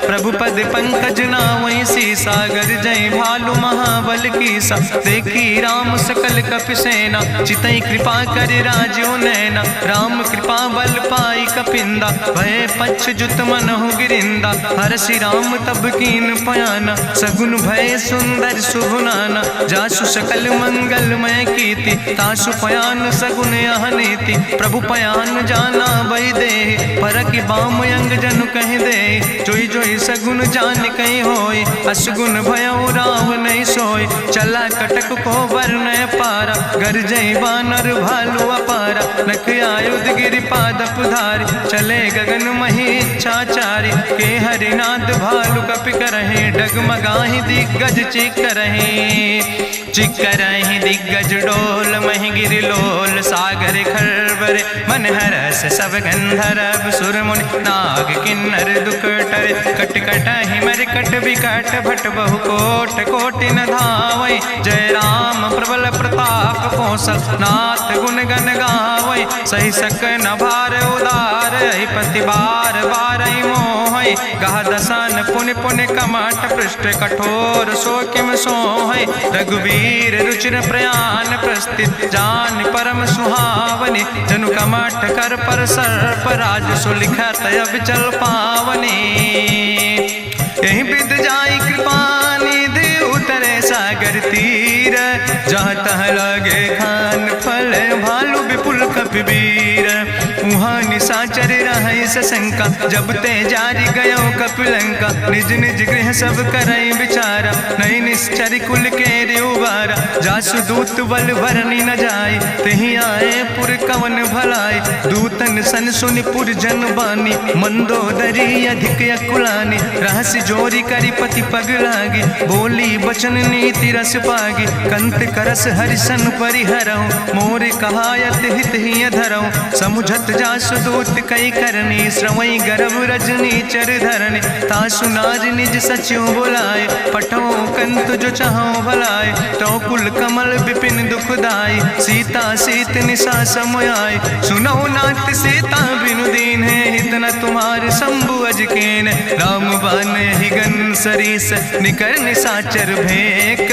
प्रभु पद पंकज नावै सीसा, गर्जै भालु महाबल कीसा। देखी राम सकल कपि सेना, चितई कृपा कर राजो नैना। राम कृपा बल पाई कपिंदा, भय पक्ष जुत मनहु गिरिंदा। हरषि राम तब कीन पयाना, सगुन भय सुंदर शुभ नाना। जासु सकल मंगलमय कीर्ति, तासु पयान सगुन यह नीति। प्रभु पयान जाना बई दे, परकि बाम अंग जन कह दे। जोई जोई सगुन जान कहीं होय, असगुन भयो राव नहीं सोय। चला कटक को वर्ण पारा, गर्जई बानर भालू अपारा। नख आयुध गिरि पादप धारी, चले गगन मही इच्छाचारी। के हरिनाद भालू कपि करहि, डगमगाहि दिग्गज चिक करहि। चिक करहि दिग्गज डोल, महि गिरि लोल सागर खरबर। मन हरस सब गंधर्व सुर मुनि, नाग किन्नर दुख टरे। कट कटहि मरकट विकट, भट बहु कोट कोटि न धावै। जय राम प्रबल प्रताप कौशल, नाथ गुण गण गावै। सही सक न भार उदार, पति बार बार मोहै। गह दसन पुनि पुनि कमठ, पृष्ठ कठोर सो किम सोहै। रघुवीर रुचिर प्रयाण प्रस्थित, जान परम सुहावनी। जनु कमठ कर पर सर्प, राज सुलिखत अविचल पावनी। यही विद जाई कृपा निधि, उतरे सागर तीर। जहाँ तह लगे खान फल, भालू विपुल कपिवीर। वहाँ निशाचर रहे सशंका, जब ते जारी गयो कपिलंका। निज निज गृह सब करई विचारा, नहीं निश्चर कुल के रेउबारा। जासु दूत बल भरनी न जाय, तेहि आए पुर कवन भलाई। दूतन सन सुनि पुर जन बानी, मंदोदरी अधिक अकुलानी। रहस्य जोरी करी पति पग लागी, बोली बचन नीति रस पागी। कंत करस हरिसन परिहरऊँ, मोर कहायत हित ही धरऊँ। समुझत जासु दूत कई करनी, श्रवई गर्भ रजनी चर धरनी। तासु नार निज सचिव बुलाए, पठो कंत जो चाहो भलाए। तो कुल कमल विपिन दुखदाई, सीता सीत निशा समयाय। सुनो नाथ सीता बिनु दीन है, हित न तुम्हारे शंभु अजकेन। राम बान ही गन सरीस, निकर निशाचर भेक।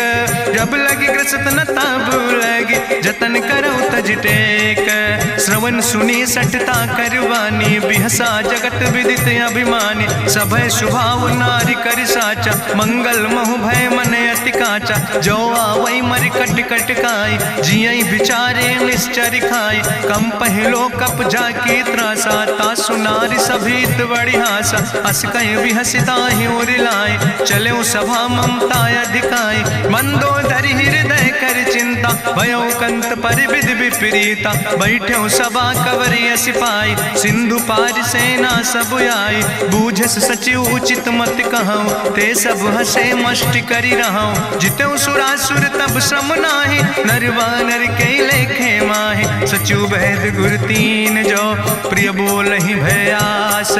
जब लगी ग्रसत न ताब लगी, जतन करो तज टेक। श्रवण सुनी सटता करवानी, बिहसा जगत विदित अभिमानी। सभय स्वभाव नारी कर साचा, मंगल महु भय मन अति काचा। जो आवै मर कट कट खाई, जियई विचारे निश्चर खाई। कम पहलो कप जाकी त्रासा, तासु नारी सभीत बड़ी हासा। अस कह बिहसिता ही उरिलाए, चले सभा ममता अधिकाई। मंदोदरी हृदय कर चिंता, भयो कंत पर विध विपरीता। बैठे सभा कवरिय सिपाही, सिंधु पार सेना सब आई। बूझस सचिव उचित मत कहूँ, ते सब हसे मष्ट करी रहूँ। जितऊ सुरासुर तब श्रम नाही, नर वानर के लेखे माहि। सचिव भेद गुर तीन जो, प्रिय बोल ही भयास।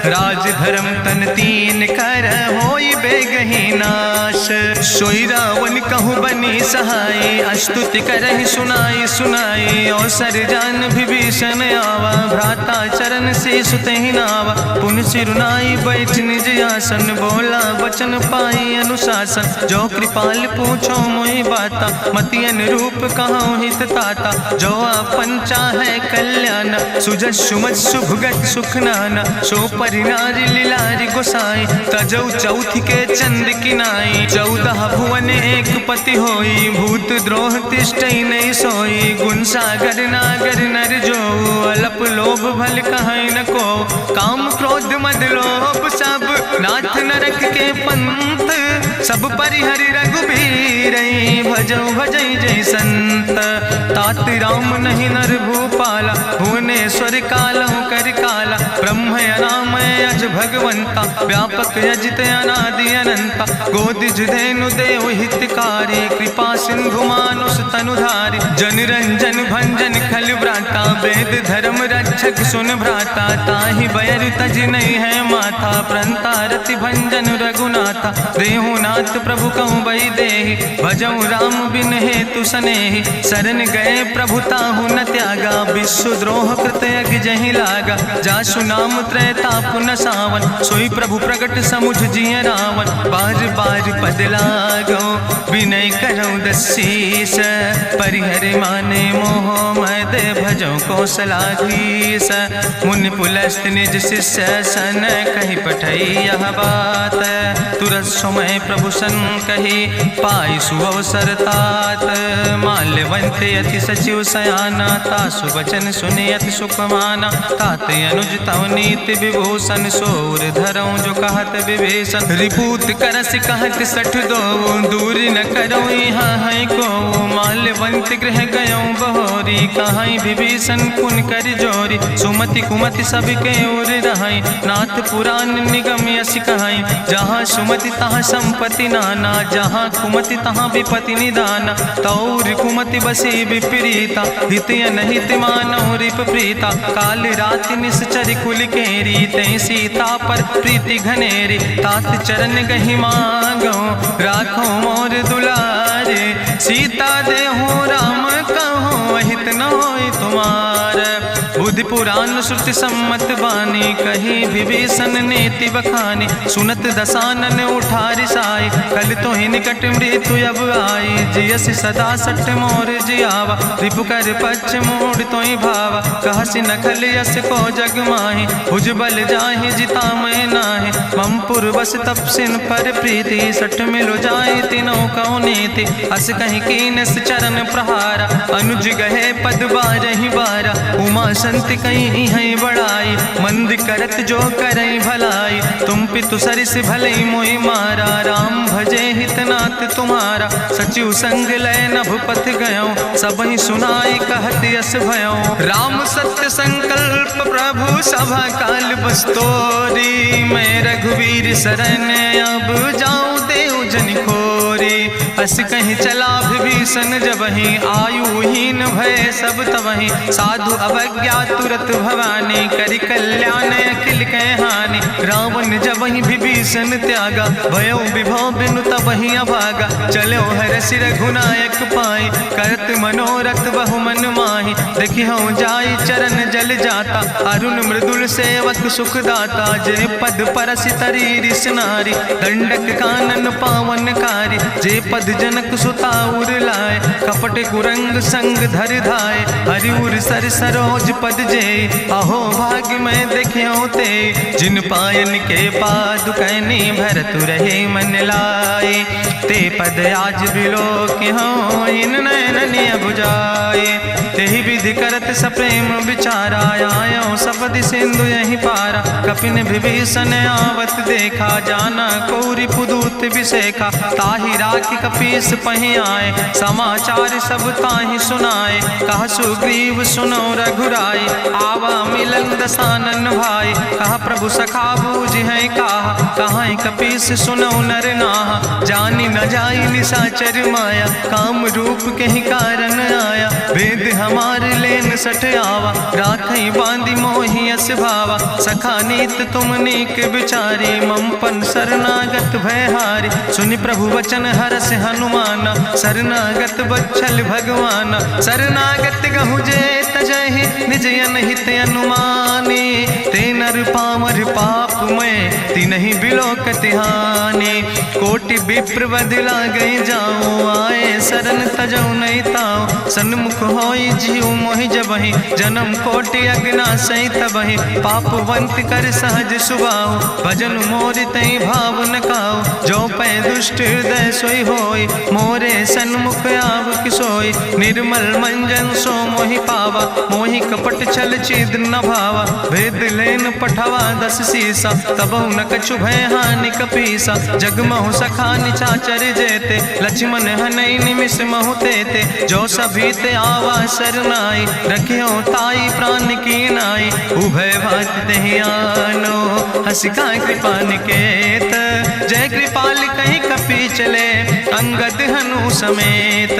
राज धर्म तन तीन कर, होई बेगही नाश। सोई रावण कहूँ बनी सहाय, अस्तुति करहि सुनाई सुनाई। अवसर जान विभीषण आवा, भ्राता चरण से सुतहि नावा। पुन सिरुनाई बैठ निज आसन, बोला वचन पाई अनुशासन। जो कृपाल पूछो मोहि बाता, मति अनुरूप कहूँ हित ताता। जो आपन चाहे कल्याण, सुजस सुमत सुभगत सुख नाना। सो परिनारी लीलारी गोसाई, तजौ चौथ के चंद किनाई। 14 भुवन एक पति होई, भूत द्रोह तिष्ठई नहीं सोई। गुण सागर नागर नर जो, अलप लोभ भल कहीं न को। काम क्रोध मद लोभ सब, नाथ नरक के पंथ। सब परिहरि रघुबीर, भजौ भजै जय संत। तात राम नहीं नर भूपाला, भुवनेश्वर कालहु कर काला। ब्रह्म अनामय अज भगवंता, व्यापक अजित अनादि अनंता। गोदिज धेनु देव हितकारी, कृपा सिंधु मानुष तनुधारी। जन रंजन भंजन खल व्राता, वेद धर्म रक्षक सुन भ्राता। ताहि बैर तज नहीं है माथा, प्रंता रति भंजन रघुनाथा। देहु नाथ प्रभु कहूँ बई देहि, भजऊ राम बिन हेतु सनेहि। शरण गए प्रभु ताहु न त्यागा, विश्व द्रोह कृत यज्ञ जहि लागा। जासु नाम त्रैताप न सावन, सोई प्रभु प्रगट समुझ जिय रावण। बार बार पद लागो विनय करौ दसीस, परिहर माने मोह मद भजो कौशलाधीश। मुनि पुलस्त निज शिष्य सन कहि पठई यह बात, तुरत समय प्रभु सन कही पाई सुअवसर तात। माल्यवंत अति सचिव सयाना, तासु वचन सुने अति सुख माना। तात अनुज तव नीति विभूषण, सोर धरऊं जो कहत विभीषण। रिपूत करस कहत सठ दो, दूर न करऊं यहाँ है को। माल्यवंत गृह गयऊं बहोरी, कहाई विभीषण पुन कर जोरी। सुमति कुमति सबके ओर रहाई, नाथ पुराण निगम यश कहाई। जहाँ सुमति तहाँ संपत्ति नाना, जहाँ कुमति तहाँ विपत्ति निदाना। तौर कुमति बसी विपरीता, हित अनहित मानव रिप प्रीता। काल राति निश्चर कुल केरी, तै सीता पर प्रीति घनेरी। तात चरण गहि मांगो, राखो मोर दुलारे। सीता देहु राम कहो, अहित न होय तुम्हार। बुद्धि पुराण श्रुति सम्मत बानी, कही विभीषण नीति बखानी। सुनत दसानन उठारि साई, कल तो ही निकट मृत्यु अब आई। जियसि सदा सट मोर जियावा, रिपु कर पक्ष मोड़ तो ही भावा। कहसि नखल यस को जग माहि, भुज बल जाहि जिता मैं नाहि। ममपुर बस तपसिन पर प्रीति, सट मिलो जाए तीनों कौ नीति। अस कहीं कीनस चरण प्रहारा, अनुज गहे पद बारहि बारा। उमा संत कहीं है बड़ाई, मंद करत जो करई भलाई। तुम पितु सरिस भले मोहि मारा, राम भजे हितनाथ तुम्हारा। सचिव संग लय नभ पथ गयो, सबहि सुनाई कहत यस भयो। राम सत्य संकल्प प्रभु सभा काल बस्तोरी। मैं रघुवीर शरण अब जाऊं देव जन खोरी। अस कहीं चला विभीषण जबहि, आयुहीन भय सब तबहि। साधु अवज्ञा तुरत भवानी, करि कल्याण अखिल कै हानि। रावण जबहि विभीषण त्यागा, भयो विभव बिनु तबहि अभागा। चलो हरषि रघुनायक पाई, करत मनोरथ बहु मन माहि। देखिहु जाई चरण जल जाता, अरुण मृदुल सेवक सुख दाता। जे पद परसि तरी रिस नारी, दंडक कानन पावन कारी। जे पद जनक सुता उर लाए, कपट कुरंग संग धर धाय। हरिउर सर सरोज पद जे, अहो भाग्य मैं देखियो ते। जिन पायन के पादुकैनी, भरत रहे मन लाए। ते पद आज बिलोक हो, इन नयन बुझाए। तेहि विधि करत सप्रेम विचारा, आयो सपदि सिंधु यही पारा। कपिन विभीषण आवत देखा, जाना कौरि पुदूत विशेखा। ताहि राखि कपीस पहि आए, समाचार सब ताहि सुनाए। कहा सुग्रीव सुनो रघुराई, आवा मिलन दसानन भाई। कहा प्रभु सखा बूझ है कहा, कहाँ कपीस सुनो नर नाहा। जानी न जाई निशाचर माया, काम रूप के ही कारण आया। वेद हमार लेन सठ आवा, राखई बांधी मोहि अस भावा। सखा नीत तुम नीक विचारी, ममपन शरणागत भयहारी। सुनि प्रभु वचन हरस हनुमाना, शरणागत बच्छल भगवाना। शरणागत गहु जे तजहि, निज अनहित अनुमानी। ते नर पामर पाप में, तिनहि बिलोकत हानि। कोटि विप्र बदला गई जाऊं, आए शरण तजौ नहीं ताऊं। सन्मुख होई जीव मोहि जबहि, जन्म कोटि अग्ना सही तबहि। पापवंत कर सहज सुभाऊ, भजन मोरि तई भाव न काऊ। जो पै दुष्ट हृदय सोई होई, मोरे सन्मुख आव किसोई। निर्मल मंजन सो मोहि पावा, मोहि कपट छल छिद्र न भावा। भेद लेन पठवा दस सीसा, तबहु न कछु भय हानि कपीसा। जगमहु सखा निचाचर जेते, लक्ष्मण हनई निमिष महु तेते। जो सभी ते आवा सरनाई, रखियो ताई प्राण की नाई। उभय भात तेहि आनो, हसिका कृपा निकेत। जय कृपाल कहीं कपी चले, अंगद हनु प्रभु समेत।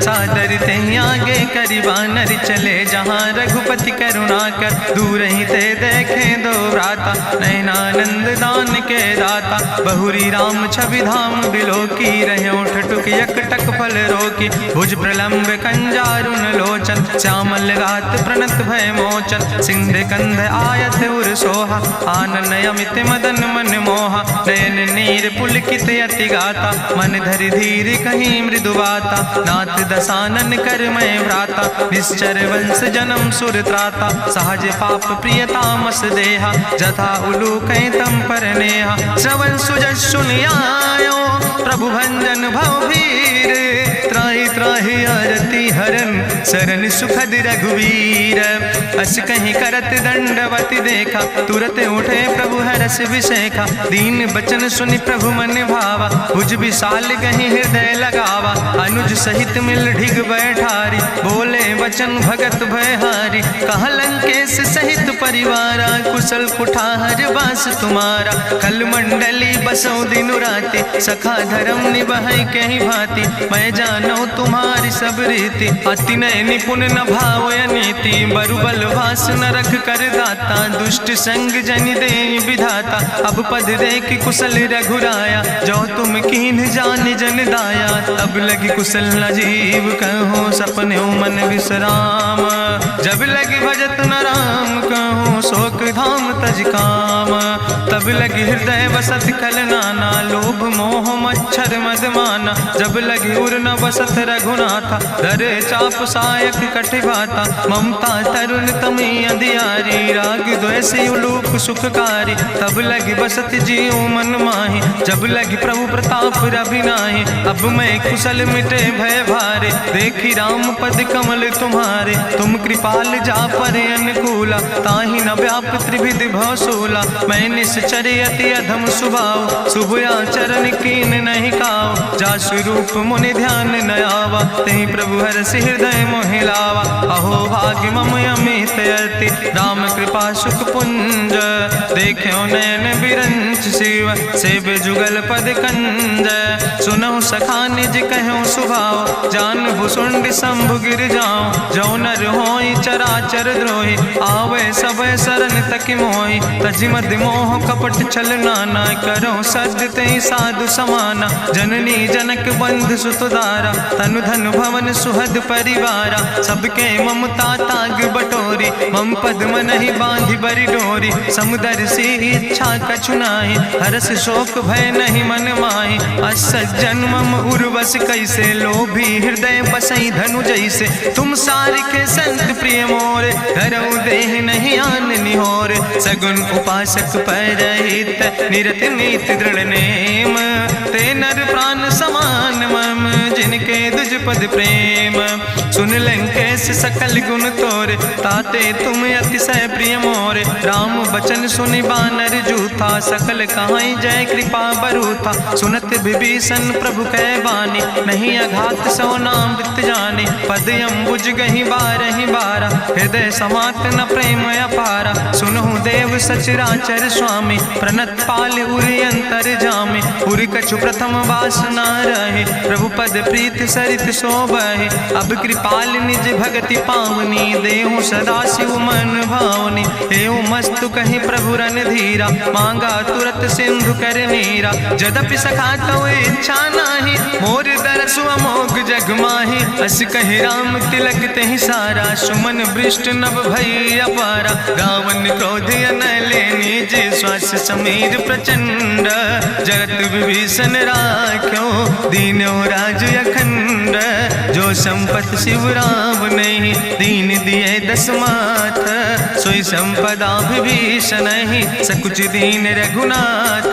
सादर ते आगे करी बानर चले, जहाँ रघुपति करुणा कर दूर ही ते देखे दो व्राता। नयनानंद दान के दाता, बहुरी राम छवि धाम बिलो की रहे ठटुक यकटक फल रोकी। भुज प्रलंब कंजारुन लोचन, श्यामल गात प्रणत भय मोचन। सिंध कंध आयत उर सोहा, आनन अमित मदन मन मोहा। नयन नीर पुलकित अति गाता, मन धरि धीर कहीं मृदु बाता। नाथ दसानन कर मैं व्राता, निश्चर वंश जन्म सुर त्राता। सहज पाप प्रियतामस देहा, जथा उलूक तम पर नेहा। श्रवण सुजस सुनियायो, प्रभु भंजन भव भीर। त्राहि त्राहि आरती हरन, शरण सुखद रघुवीर। अस कहीं करत दंडवत देखा, तुरत उठे प्रभु हरस विशेखा। दीन बचन सुनि प्रभु मन भावा, भुज विशाल कहीं हृदय लगावा। अनुज सहित मिल ढिग बैठारी, बोले वचन भगत भयहारी। कहाँ लंकेश सहित परिवारा, कुशल कुठार बास तुम्हारा। कल मंडली बसो दिनु राति, सखा धर्म निभाई कहीं भांति। मैं जानो तुम्हारी सब रीति, अति नय निपुण न भाव नीति। बरुबल वास न रख कर दाता, दुष्ट संग जन दे विधाता। अब पद देख कुशल रघुराया, जो तुम कीन जान जन दाया। तब लगी कुशल न जीव कहो, सपने मन विश्राम। जब लगी भजत न राम कहो, शोक धाम तज काम। तब लगी हृदय बसत खल नाना, लोभ मोह मच्छर मद माना। जब लगी उर न बसत रघुनाथा, दर चाप सायक कटिभाता। ममता तरुण तमी अंधियारी, राग द्वेषी उलूक सुखकारी। तब लगी बसत जीव मन माही, जब लगी प्रभु प्रताप रवि नाही। अब मैं कुशल मिटे भय भारे, देखी राम पद कमल तुम्हारे। तुम कृपाल जा पर अनुकूला, ताहि न व्याप त्रिविध भवसूला। मैं निश्चर अति अधम स्वभाव, शुभ आचरण कीन नहीं काव। जा स्वरूप मुनि ध्यान न आवा, तेहि प्रभु हरषि हृदय मोहि लावा। अहो भाग्य मम अमित अति, राम कृपा सुख पुंज। देखो नयन बिरंच शिव, सेव जुगल पद कंज। सुनहु सखा निज कहूँ सुभाव, जान भुसुंड शंभु गिर जाऊं। जो नर होई चराचर द्रोही, आवे सब शरण तक मोहि। तज मद मोह कपट छल नाना, करो सद्य तेहि साधु समाना। जननी जनक बंधु सुतदारा, तनु धन भवन सुहद परिवारा। सबके ममता ताग बटोरी, मम पद मन ही बांधि बरी डोरी। समुदर सी इच्छा कछु नाही, हरस शोक भय नहीं मन माही। असज्जन मम उर्वश कैसे, लोभी हृदय बसई धनु जैसे। तुम सारिके संत प्रिय मोरे, धरऊ देह नहीं आन निहोर। सगुन उपासक परहित, निरत नीति दृढ़ नेम। ते नर प्राण समान मम, जिनके दुज पद प्रेम। सुन लंकेश सकल गुण तोरे, ताते तुम अतिशय प्रिय मोरे। राम बचन सुनि बानर जूथा, सकल कहाई जय कृपा बरूथा। सुनत विभीषण प्रभु कै बानी, नहीं अघात सो नाम वृत जानी। पद अम्बुज गहि बारहि बारा, हृदय समात न प्रेम अपारा। सुनहु देव सचराचर स्वामी, प्रणत पाल उरि अंतर जामी। उरि कछु प्रथम वासना रहे, प्रभु पद प्रीत सरित शोभहि। अब कृपाल निज भगति पावनी, देहु सदा शिव मन भावनी। एवं मस्तु कहि प्रभु रन धीरा, मांगा तुरत सिंधु कर नीरा। जदपि सखा तो इच्छा नाही, मोर दरसु अमोघ जग माही। अस कहि राम तिलक तेहि सारा, सुमन वृष्ट नभ भई अपारा। रावण क्रोध अनले निज, श्वास समीर प्रचंड। जगत विभीषण राख्यो, दीनो राज अखंड। जो संपत शिव राम नहीं, दीन दिए दस माथ। सोई संपदा विभीषण ही, सकुच दीन रघुनाथ।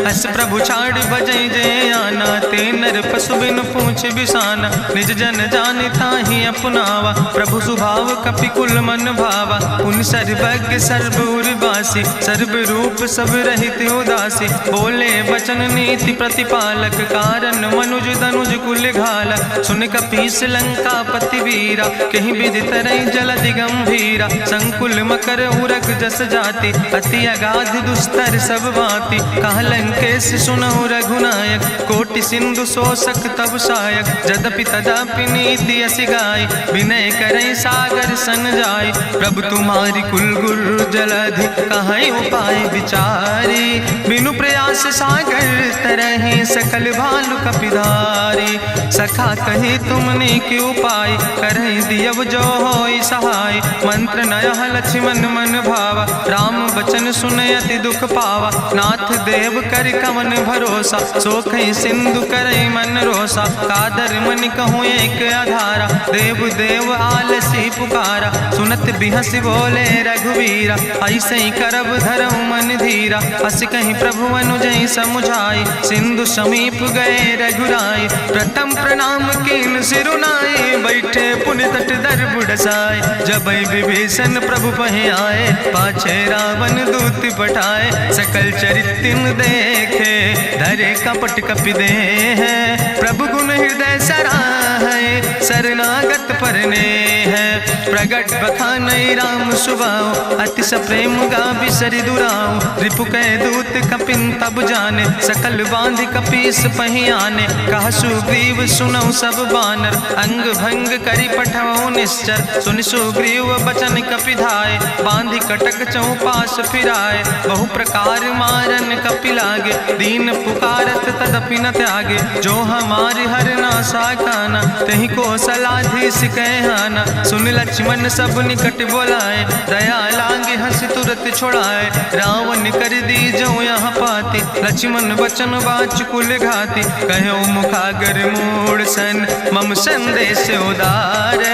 अस प्रभु छाड़ बजै जय आना, ते नर पशु बिन पूछ बिसाना। निज जन जानि ताहि अपनावा, प्रभु स्वभाव कपि कुल मन भावा। पुन सर्वज्ञ सर्व उर्वासी, सर्व रूप सब रहित उदासी। बोले वचन नीति प्रतिपालक, कारण मनुज दनुज कुल घाला। सुन कपीस लंका पति वीरा, कहीं विधि तरई जलधि गंभीरा। संकुल मकर उरग जस जाति, अति अगाध दुस्तर सब भांति। कहा लंकेश सुनहु रघुनायक, कोटि सिंधु शोषक तब सायक, जदपि तदपि नीति असि गाय, विनय करई सागर सन जाय। प्रभु तुम्हारी कुल गुरु जलधि, कहीं उपाय विचारी, बिनु प्रयास सागर तरहि, सकल भालु कपिधारी। सखा कही तुमने के उपाय, करहि दियव जो होई सहाय। मंत्र नयह लक्ष्मण मन भावा, राम बचन सुनय अति दुख पावा। नाथ देव कर कवन भरोसा, सोखई सिंधु करई मन रोसा। कादर मन कहूँ एक आधारा, देव देव आलसी पुकारा। सुनत बिहस बोले रघुवीरा, ऐसे ही करब धरऊ मन धीरा। हस कहीं प्रभु अनुजय समुझाई, सिंधु समीप गए रघुराई। प्रथम प्रणाम कीन सिरुनाई, बैठे पुनि तट दर बुढ़साए। जब विभीषण प्रभु पहे आए, पाछे रावण दूत पठाए। सकल चरित्र देखे, धरे कपट कपि दे है। प्रभु गुण हृदय सराहै, शरणागत परने है। प्रगट बखानई राम सुभाऊ, अति सप्रेम गावि सरि दुराऊ। रिपु कह दूत कपिन तब जाने, सकल बांध कपीस पहि आने। कह सुग्रीव सुनऊ सब बानर, अंग भंग करि पठवऊ निश्चर। सुनि सुग्रीव बचन कपिधाय, बांधि कटक चौपास फिराए। बहु प्रकार मारन कपि लागे, दीन पुकारत तदपि न त्यागे। जो हमारि हर ना साकाना, तहि को सलाधीस कहना। सुन लक्ष्मण सब निकट बोलाए, दया लागे हंस तुरत छोड़ाए। रावण कर दी जो यहाँ पाती, लक्ष्मण बचन बाच कुल घाती। कहो मुखागर मूड सन, मम संदेश उदार।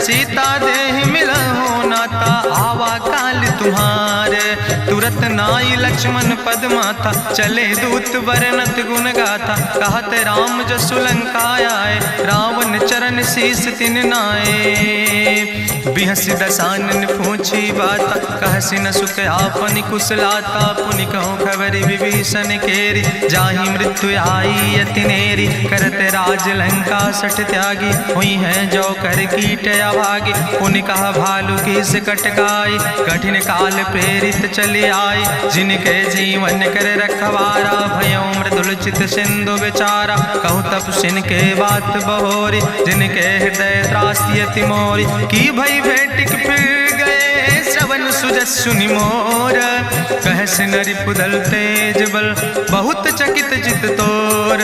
सीता देह मिला हो नाता, आवा काल तुम्हारे। तुरत नाई लक्ष्मण पद माथा, चले दूत वर्णत गुण गाथा। कहत राम जसु लंका आए, रावण चरण शीस तिन नाए। बिहस दसानन पूछी बाता, कहसि न सुख आपन कुशलाता। पुनि कहूँ खबर विभीषण केरी, जाहि मृत्यु आई अति नेरी। करत राज लंका सठ त्यागी, हुई है जो कर कीट अभागी। पुनि कहा भालू की से कटकाई, कठिन काल प्रेरित चली आई। जिनके जीवन कर रखवारा, भयो मृदुल चित सिंधु विचारा। कहूँ तप सिन के बात बहोरी, जिनके हृदय त्रासी अति मोरी। की भई भेटिक फिर गए, श्रवण सुजस सुनि मोर। कहस नरि पुदल तेज बल, बहुत चकित चित तोर।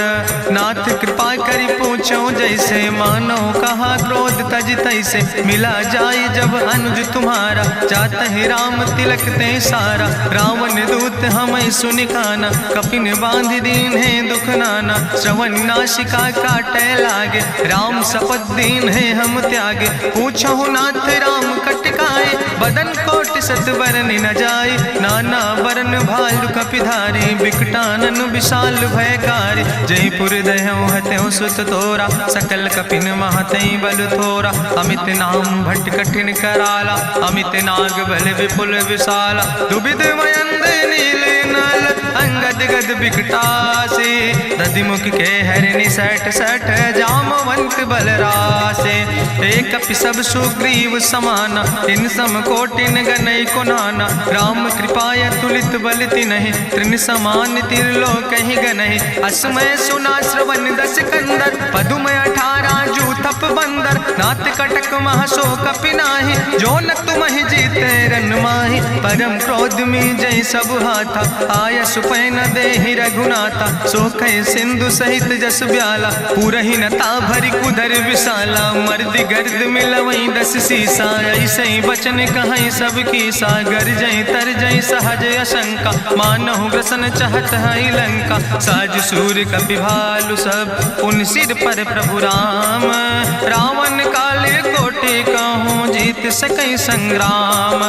नाथ कृपा करि पूछो जैसे, मानो कहा क्रोध तज तैसे। मिला जाय जब अनुज तुम्हारा, जात है राम तिलक ते सारा। रावण दूत हमें सुनि काना, कपिन बांध दीन है दुख नाना। श्रवण नासिका काटे लागे, राम शपथ दीन है हम त्यागे। पूछो नाथ राम कटकाए, बदन कोटि सत बरन न जाए। नाना बरन भालु कपिधारी, बिकटानन विशाल भयकारी। जयपुर दह्यों हत्यों सुत तोरा, सकल कपिन महतई बल थोरा। अमित नाम भट्ट कठिन कराला, अमित नाग बल विपुल विशाला। दुबिध मयंद नील नल, अंगद गद बिकटासे। दधिमुख के हरिणि सठ सठ, जामवंत बलरासे। एक कपि सब सुग्रीव समाना, इन सम कोटिन गनई को नाना। राम कृपाय तुलित बल तिन्हि, त्रिन समान तिरलोक ही गनहि। असमय सुना श्रवण दस कंदर, पदुम 18 जूथप बंदर। नाथ कटक महसो कपि नाही, जो न तुमहि जीते रन माही। परम क्रोध में जय सब हाथा, आय सुपै न देहि रघुनाथा। सोखै सिंधु सहित जस ब्याला, पूरहि न ता भरि कुधर विशाला। मर्द गर्द मिलवई 10 सीसा, ऐसे बचन कहई सब की सागर। जय तर जय सहज अशंका, मानहु ग्रसन चाहत है लंका। साज सूर कपि भालु सब, पुन सिर पर प्रभु राम। रावण काले कोटि कहूँ, जीत सकई संग्राम।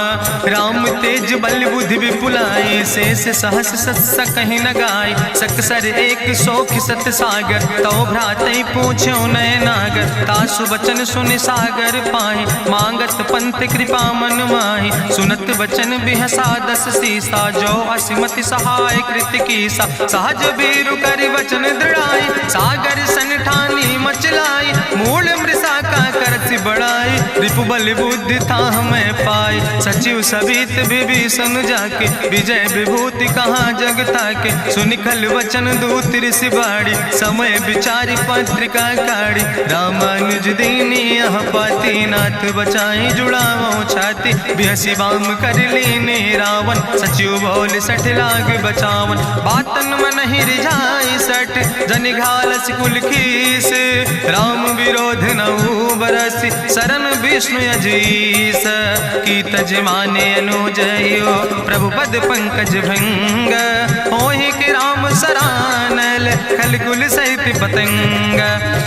राम तेज बल बुद्धि विपुलाई, शेष सहस सत्स कहीं न गाय। सकसर 100 सत सागर, तो भ्रातई पूछो नय नागर। तासु बचन सुनि सागर पाहि, मांगत पंथ कृपा मन माहि। सुनत बचन बिहसा 10 सीसा, जो असिमति सहाय कृत कीसा। सहज बीरु करि वचन दृढ़ाई, सागर सन ठानी मचलाई। मूल मृषा का करसि बड़ाई, रिपु बल बुद्धि था हमें पाई। सचिव सबित विभीषण जाके विजय विभूति कहाँ जग ताके। सुनि खल वचन दूत ऋषि बाड़ी समय विचारी पत्रिका काढ़ी। रामानुज दीनी यह पाती नाथ बचाई जुड़ावो छाती। बिहसी बाम कर लीने रावण सचिव बोल सठ लाग बचावन। बातन मन ही रिझाई सठ जनि घालस कुल खीस। राम विरोध नऊ बरसी शरण विष्णु अजीस। की तज माने अनुजयो प्रभु पद पंकज भंग। होहि के राम सरानल खल कुल सहित पतंग।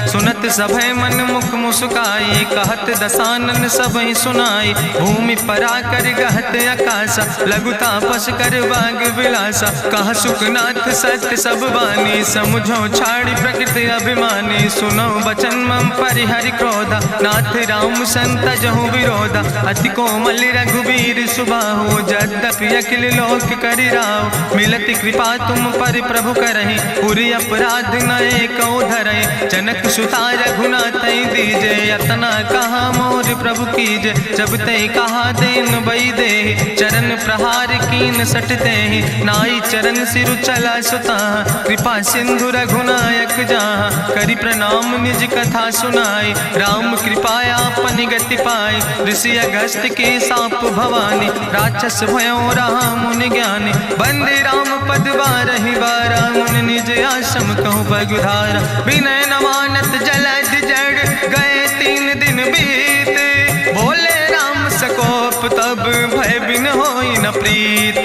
सुनत सभय मन मुख मुस्काई कहत दसानन सबहि सुनाई। भूमि परा कर गहत आकाशा लघु तापस कर बाग विलासा। कहा सुखनाथ सत्य सब बानी समुझो छाड़ी प्रकृति अभिमानी। सुनो बचन मम परिहरि क्रोधा नाथ राम संत जहु विरोधा। अति कोमल रघुबीर सुबाहु यद्यपि अखिल लोक करि राव। मिलति कृपा तुम पर प्रभु करहि पुरि अपराध नए कौ धरहि। जनक सुता रघुनाथ दीजे यतना कहा मोर प्रभु कीजे। जब ते कहा देन बई दे चरण प्रहार कीन सटते ही। नाई चरण सिरु चला सुता कृपा सिंधु रघुनायक जहाँ। करि प्रणाम निज कथा सुनाई राम कृपाया अपनी गति पाई। ऋषि अगस्त के साप भवानी राक्षस भयो रहा मुनि ज्ञानी। बंदे राम पद बारहि बारा मुनि निज आश्रम कहु पगुधारा। विनय न मानत जलद जड़ गए 3 दिन बीते। बोले राम सकोप तब भय बिन होई न प्रीत।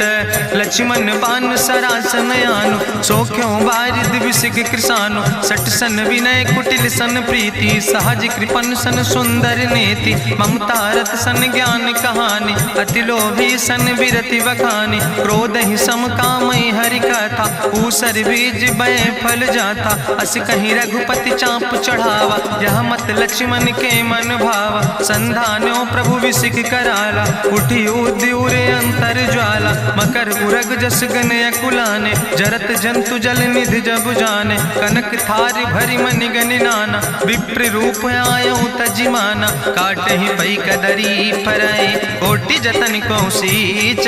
लक्ष्मण बान सरासन आनु सोख्यो बारिद विसिक कृसानु। सट सन विनय कुटिल सन प्रीति सहज कृपन सन सुंदर नेति। ममता रत सन ज्ञान कहानी अति लोभी सन विरति बखानी। क्रोध ही सम कामई हरि कथा ऊसर बीज बय फल जाता। अस कहीं रघुपति चाप चढ़ावा यह मत लक्ष्मण के मन भावा। संधानो प्रभु विसिक कराला उठी उद्यूरे अंतर ज्वाला। मकर उरग जस गन अकुलाने जरत जंतु जल निधि जब जाने। कनक थारी भरी मनि गनि नाना विप्र रूप आयो तजिमाना। काटे ही पई कदरी फरई कोटि जतन को सींच।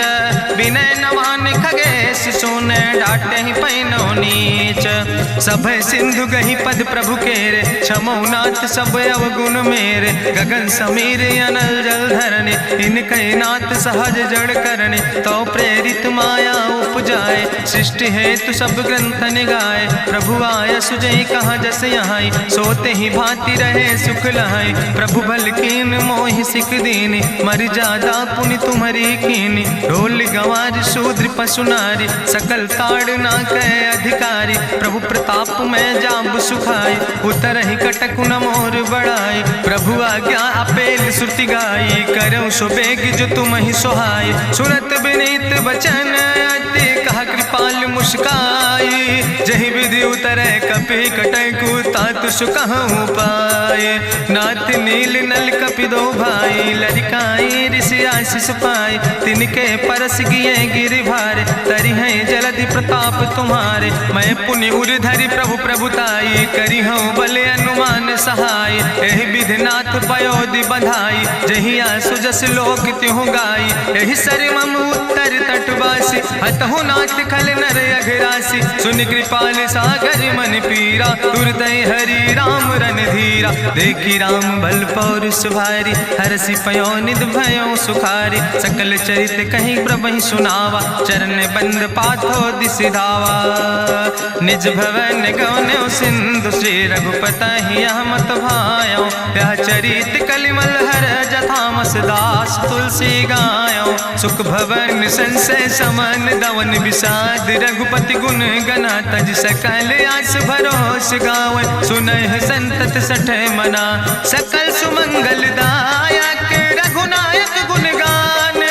विनय नवान खगेश सुने डाटे ही पैनो नीच। सब सिंधु गही पद प्रभु केरे क्षमो नाथ सब अवगुण मेरे। गगन समीर अनल जल धरने इनके नाथ सहज जड़ करने। तो प्रेरित माया उपजाए सृष्टि हेतु सब ग्रंथ निगाए। प्रभु आय सुजई कहाँ जस यहाँ सोते ही भांति रहे सुख लहाई। प्रभु भल कीन मोहि सिख दीनी मर जादा पुनि तुम्हारी कीनी। ढोल गंवार शूद्र पशु नारी सकल ताड़ ना कहे अधिकारी। प्रभु प्रताप में जाब सुखाई उतर ही कटक न मोर बढ़ाई। प्रभु आज्ञा अपेल श्रुति गाई करऊँ सो बेग जो तुम ही सोहाई। सुनत विनीत बचन अति कहा कृपाल मुस्काई। जही विधि उतरे कपि कटकु तात सुकहु पाए। नाथ नील नल कपि दो भाई लड़काई ऋषि आशीष पाए। तिनके परस गिए गिरि भारे तरि है जलधि प्रताप तुम्हारे। मैं पुनि उर धरि प्रभु प्रभुताई करी हूँ बल अनुमान सहाय। एहि विधि नाथ पयोधि बधाई जहिया सुजस लोक त्यों गाई। एहि सर मम उत्तर तटवासी हतहु नाथ खल नर अघरासी। सुन कृपाल सागर मन पीरा तुरत हरि राम रन धीरा। देखी राम बल पौरुष भारी हरसि पयो निध भयो सुखारी। सकल चरित कहीं प्रभु सुनावा चरण बंद पाथो दिसि धावा। निज भवन गौन्यो सिंधु श्री रघुपति यह मत भायो। यह चरित कलिमल हर जथामस दास तुलसी गायो। सुख भवन संशय समन दवन विषाद रघुपति गुण गना तज सकल आस भरोस गावे। सुनहि संतत सठ मना सकल सुमंगल दायक। रघुनायक गुण गान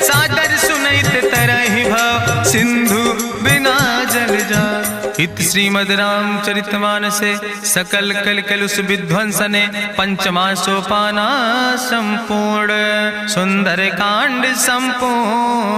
सादर सुनैत तरहि भव सिंधु बिना जल जा। इत श्रीमद् रामचरितमानसे सकल कल कलुष विध्वंसने पंचमा सोपाना संपूर्ण। सुंदर कांड संपूर्ण।